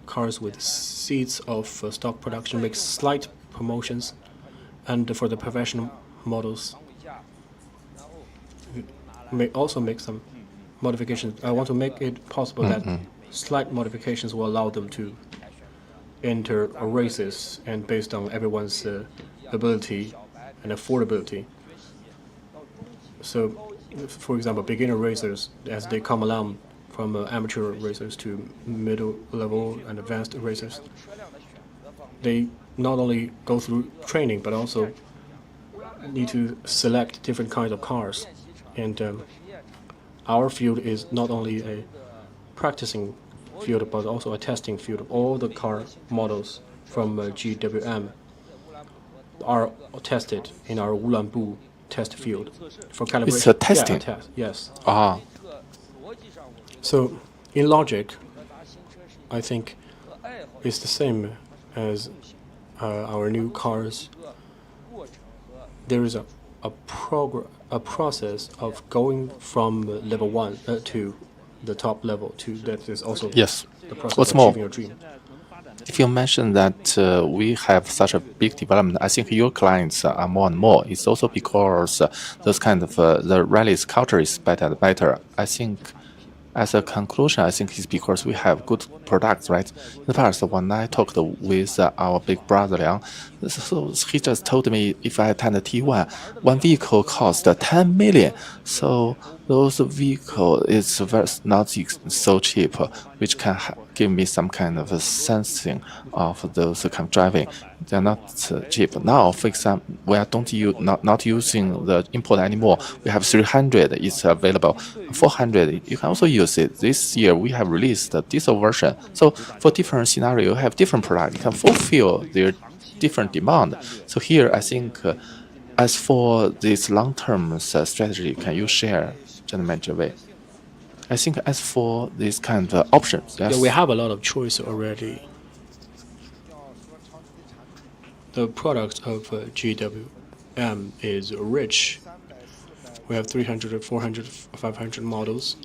cars with seats of stock production make slight promotions, and for the professional models, may also make some modifications. I want to make it possible that slight modifications will allow them to enter races, and based on everyone's ability and affordability. So, for example, beginner racers, as they come along from amateur racers to middle level and advanced racers, they not only go through training but also need to select different kinds of cars. And our field is not only a practicing field but also a testing field. All the car models from GWM are tested in our Ulanbu test field for calibration. It's a testing? Yeah, yes. Ah, So, in logic, I think it's the same as our new cars. There is a process of going from level 1 to the top level. That is also yes. the process What's of more, achieving your dream. if you mention that we have such a big development, I think your clients are more and more. It's also because those kind of the rallies culture is better and better. I think as a conclusion, I think it's because we have good products, right? In the past, when I talked with our big brother Liang, so he just told me if I attend a T1, one vehicle costs 10 million. So those vehicle is not so cheap, which can give me some kind of a sensing of those kind of driving. They're not cheap. Now, for example, we are not using the import anymore. We have 300. It's available. 400. You can also use it. This year we have released the diesel version. So for different scenario, you have different products. You can fulfill their different demand. So here, I think, as for this long-term strategy, can you share, Gentleman Jiwei? I think as for this kind of options, yes. Yeah, we have a lot of choice already. The product of GWM is rich We have 300, 400, 500 models,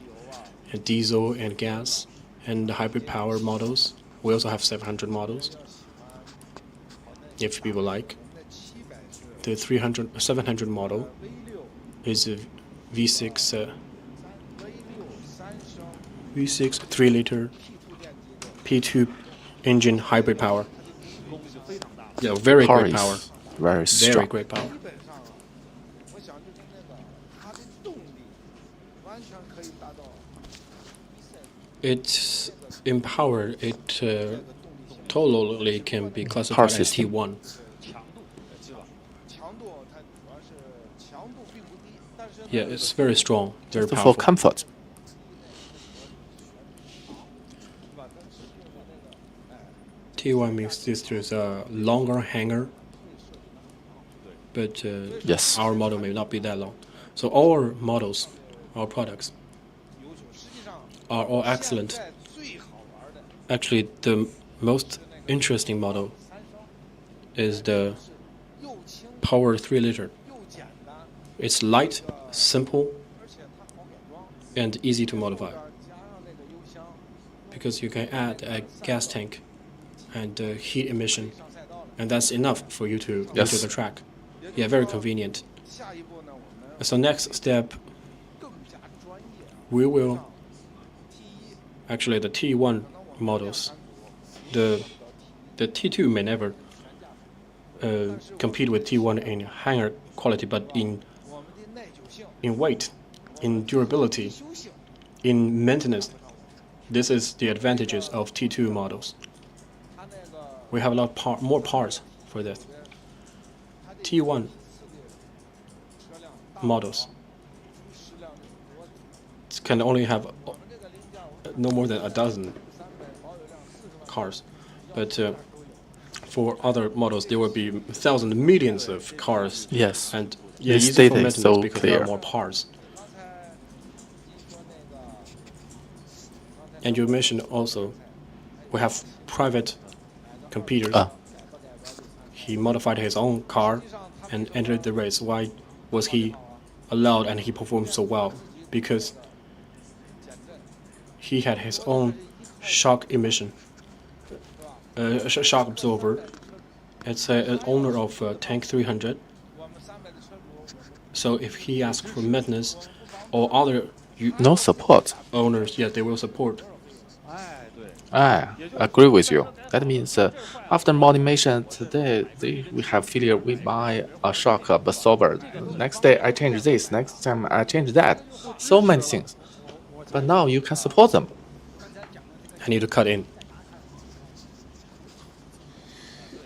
and diesel and gas, and the hybrid power models. We also have 700 models, if people like. The 700 model is a V6 3-liter P2 engine hybrid power. Yeah, very Power great is power. very strong. Very great power. It's in power. It totally can be classified Power as system. T1. Yeah, it's very strong, very For powerful. comfort. T1 means this is a longer hanger, but Yes. our model may not be that long. So our models, our products, are all excellent. Actually, the most interesting model is the Power 3-liter. It's light, simple, and easy to modify. Because you can add a gas tank and heat emission, and that's enough for you to Yes. enter the track. Yeah, very convenient. So next step, we will actually the T1 models, the T2 may never compete with T1 in hanger quality, but in weight, in durability, in maintenance, this is the advantages of T2 models. We have a lot more parts for this. T1 models can only have no more than a dozen cars, but for other models there will be thousands, millions of cars. Yes. And You easy for stated maintenance so because there clear. are more parts. And you mentioned also we have private competitors. He modified his own car and entered the race. Why was he allowed and he performed so well? Because he had his own shock emission, shock absorber. It's an owner of Tank 300. So if he asks for maintenance or other No support. owners, yeah, they will support. I agree with you. That means after modification today, we have failure. We buy a shock absorber. Next day I change this. Next time I change that. So many things. But now you can support them. I need to cut in.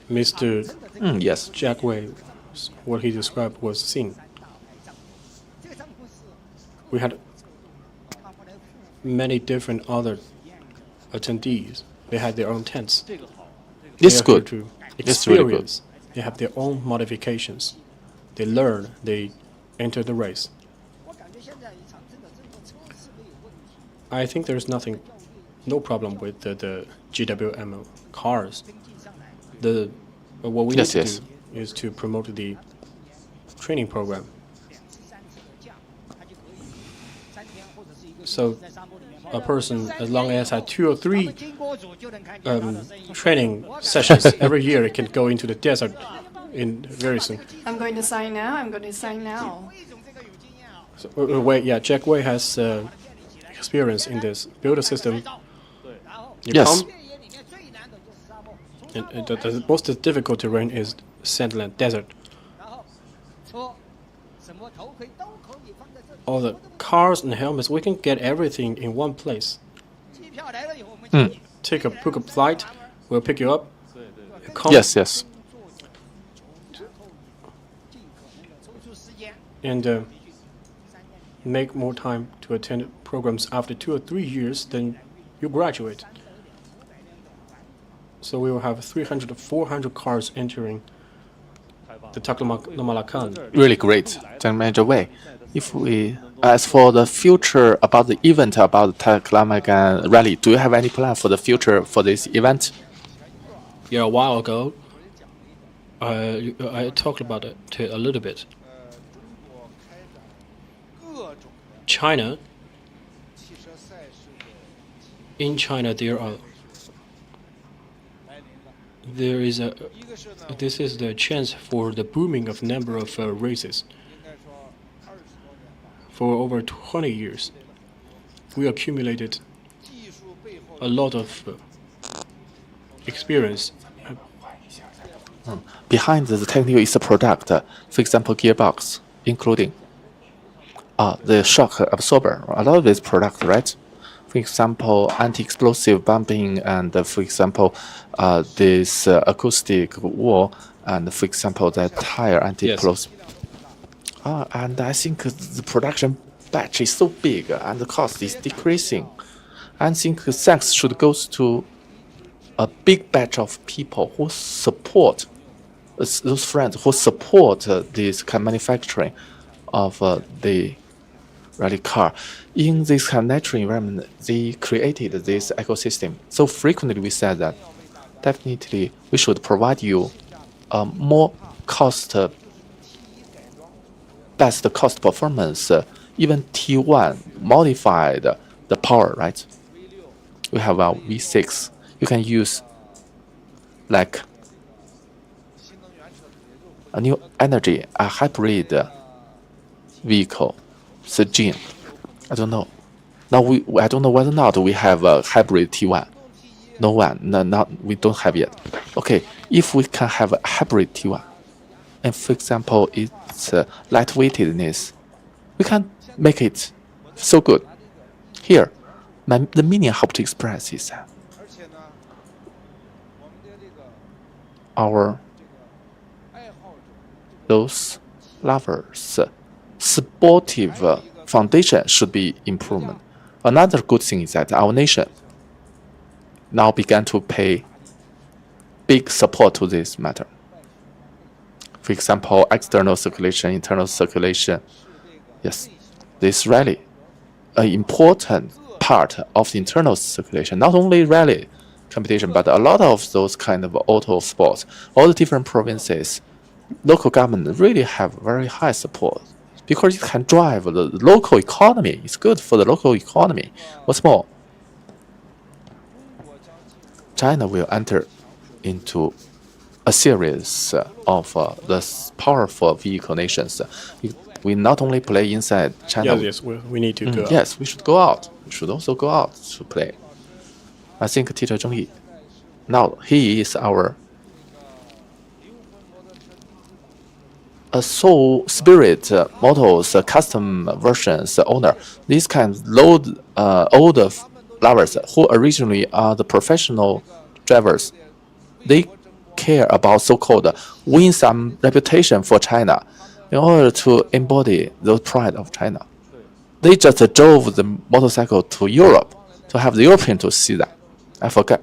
Mr. Yes. Jack Wei, what he described was seen. We had many different other attendees. They had their own tents. It's They are here good. to It's really good. experience. They have their own modifications. They learn. They enter the race. I think there's no problem with the GWM cars. What we Yes, need yes. to do is to promote the training program. So a person, as long as had 2 or 3 training sessions every year, it can go into the desert very soon. I'm going to sign now. I'm going to sign now. So, Jack Wei has experience in this. Build a system. You Yes. come, and the most difficult terrain is sandland, desert. All the cars and helmets, we can get everything in one place. Book a flight, we'll pick you up. You come, Yes, yes. and make more time to attend programs. After 2 or 3 years, then you graduate. So we will have 300 to 400 cars entering the Taklimakan. Really great, General Manager Wei. As for the future about the event about the Taklimakan Rally, do you have any plan for the future for this event? Yeah, a while ago, I talked about it a little bit. China, in China there is a this is the chance for the booming of number of races. For over 20 years, we accumulated a lot of experience. Behind the technical is a product, for example, gearbox, including the shock absorber. A lot of this product, right? For example, anti-explosive bumping, and for example, this acoustic wall, and for example, the tire anti-explosive. Yes. And I think the production batch is so big, and the cost is decreasing. I think thanks should go to a big batch of people who support those friends who support this kind of manufacturing of the rally car. In this kind of natural environment, they created this ecosystem. So frequently we said that definitely we should provide you more best cost performance, even T1 modified the power, right? We have our V6. You can use like a new energy, a hybrid vehicle, the gene. I don't know. Now I don't know whether or not we have a hybrid T1. No one, we don't have yet. Okay, if we can have a hybrid T1, and for example, its lightweightedness, we can make it so good. Here, the meaning I hope to express is that those lovers sportive foundation should be improvement. Another good thing is that our nation now began to pay big support to this matter. For example, external circulation, internal circulation. Yes, this rally, an important part of the internal circulation, not only rally competition, but a lot of those kind of auto sports, all the different provinces, local government really have very high support because it can drive the local economy. It's good for the local economy. What's more, China will enter into a series of the powerful vehicle nations. We not only play inside China. Yes, we need to go out. Yes, we should go out. We should also go out to play. I think Teacher Zheng Yi, now he is our soul spirit models, custom versions owner. These kind of older lovers who originally are the professional drivers, they care about so-called win some reputation for China in order to embody the pride of China. They just drove the motorcycle to Europe to have the European to see that. I forget.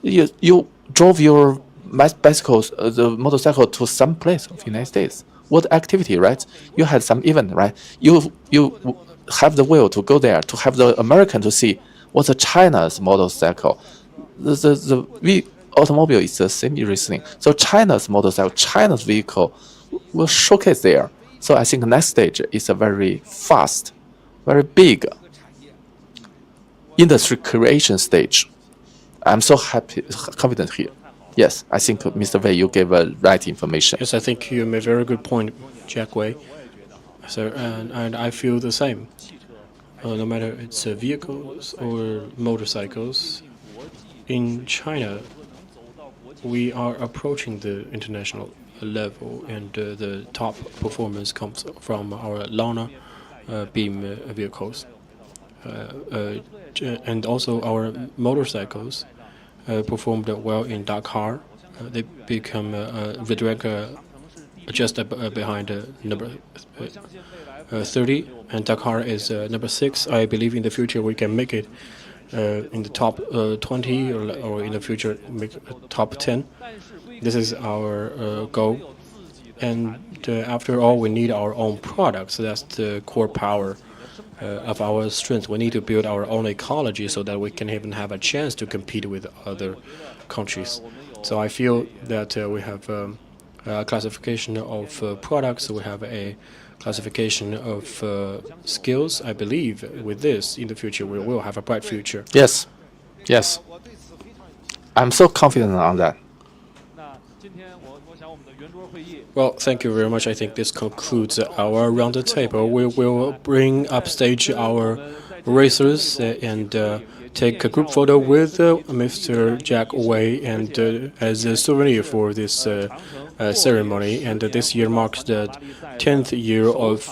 You drove your bicycles, the motorcycle to some place of the United States. What activity, right? You had some event, right? You have the will to go there to have the American to see what's a China's motorcycle. The automobile is the same reasoning. So China's motorcycle, China's vehicle will showcase there. So I think the next stage is a very fast, very big industry creation stage. I'm so happy, confident here. Yes, I think Mr. Wei, you gave right information. Yes, I think you made a very good point, Jack Wei. So, and I feel the same. No matter it's vehicles or motorcycles, in China, we are approaching the international level, and the top performance comes from our Lana beam vehicles. And also our motorcycles performed well in Dakar. They become the rank just behind number 30, and Dakar is number 6. I believe in the future we can make it in the top 20, or in the future make top 10. This is our goal. And after all, we need our own products. So that's the core power of our strength. We need to build our own ecology so that we can even have a chance to compete with other countries. So I feel that we have classification of products. We have a classification of skills. I believe with this, in the future, we will have a bright future. Yes, yes. I'm so confident on that. Well, thank you very much. I think this concludes our round the table. We will bring upstage our racers and take a group photo with Mr. Jack Wei and as a souvenir for this ceremony. And this year marks the 10th year of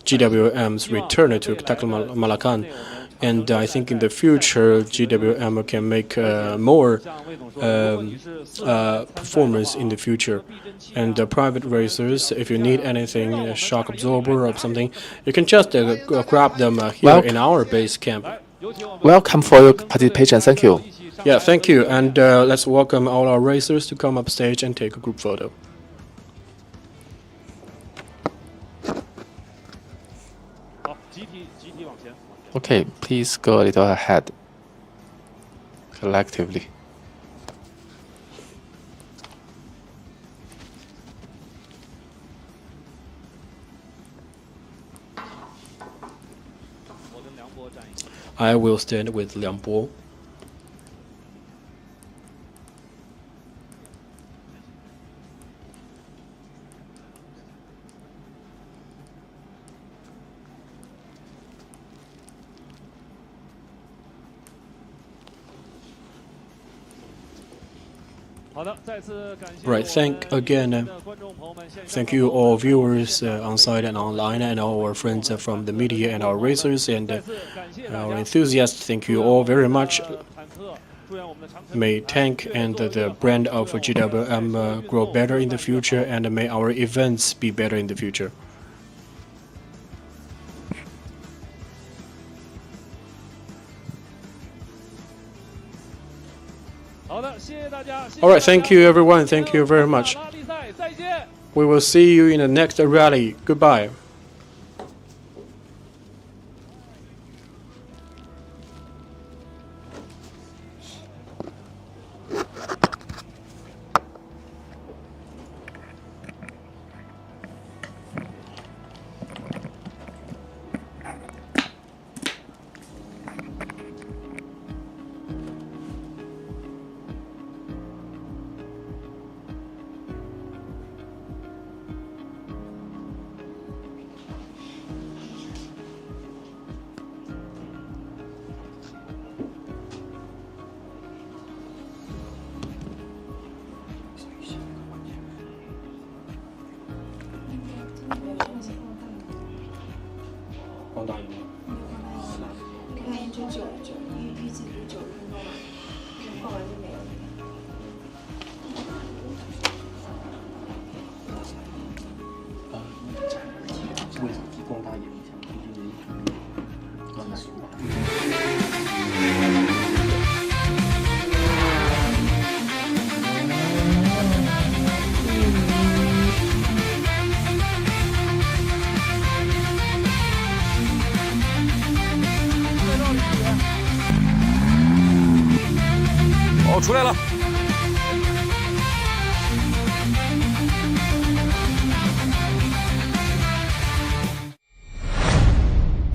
GWM's return to Taklimakan. And I think in the future, GWM can make more performance in the future. And private racers, if you need anything, a shock absorber or something, you can just grab them here in our base camp. Welcome for your participation. Thank you. Yeah, thank you. And let's welcome all our racers to come up stage and take a group photo. Okay, please go a little ahead. Collectively. I will stand with Liang Bo. Right, thank you all viewers on site and online and all our friends from the media and our racers and our enthusiasts. Thank you all very much. May tank and the brand of GWM grow better in the future, and may our events be better in the future. All right, thank you everyone. Thank you very much. We will see you in the next rally. Goodbye.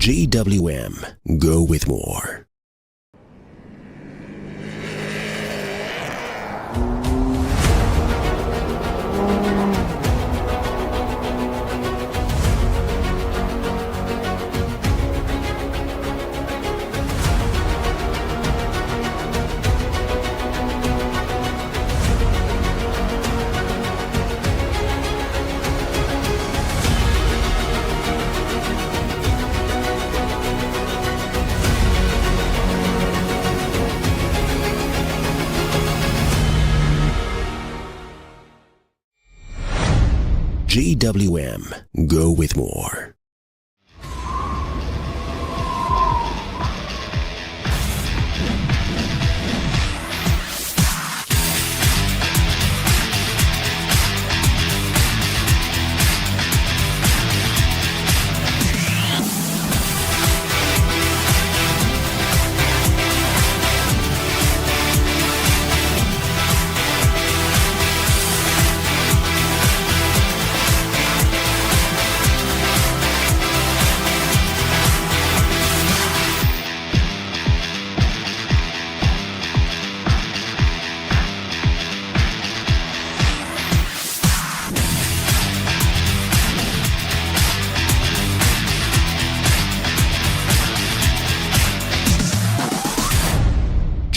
GWM, go with more. GWM, go with more.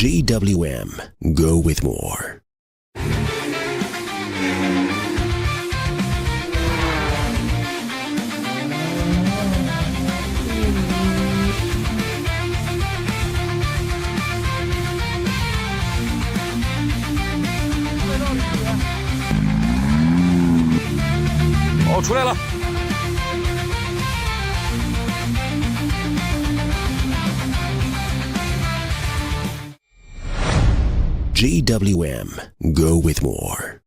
GWM Go with more. GWM Go with more.